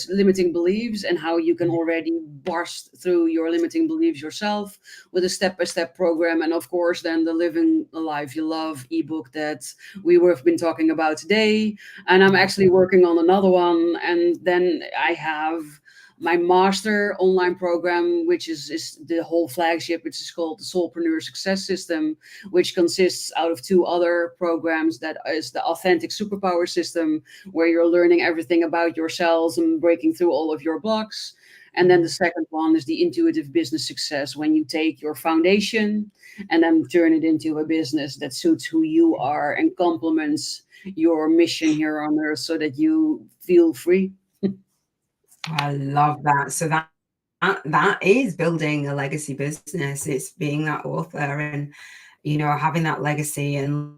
[SPEAKER 2] limiting beliefs and how you can already burst through your limiting beliefs yourself with a step-by-step program. And of course, then the Living a Life You Love ebook that we have been talking about today. And I'm actually working on another one. And then I have my master online program, which is the whole flagship, which is called the Soulpreneur Success System, which consists out of 2 other programs. That is the Authentic Superpower System, where you're learning everything about yourselves and breaking through all of your blocks. And then the second one is the Intuitive Business Success, when you take your foundation and then turn it into a business that suits who you are and complements your mission here on earth, so that you feel free.
[SPEAKER 1] I love that. So that is building a legacy business. It's being that author, and having that legacy, and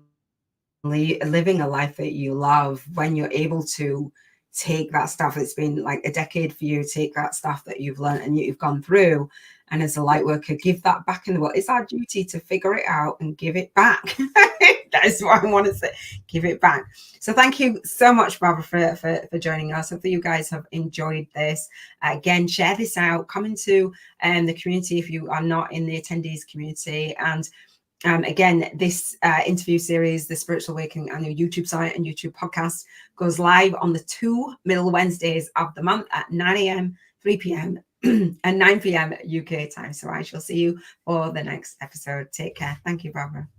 [SPEAKER 1] living a life that you love. When you're able to take that stuff, it's been like a decade for you, take that stuff that you've learned and you've gone through, and as a light worker, give that back in the world. It's our duty to figure it out and give it back. That is what I want to say. Give it back. So thank you so much, Barbara, for joining us. Hopefully you guys have enjoyed this. Again, share this out. Come into the community if you are not in the attendees community, and Again, this interview series, The Spiritual Awakening, on your YouTube site and YouTube podcast, goes live on the 2 middle Wednesdays of the month at 9 a.m., 3 p.m. and 9 p.m. UK time. So I shall see you for the next episode. Take care. Thank you, Barbara.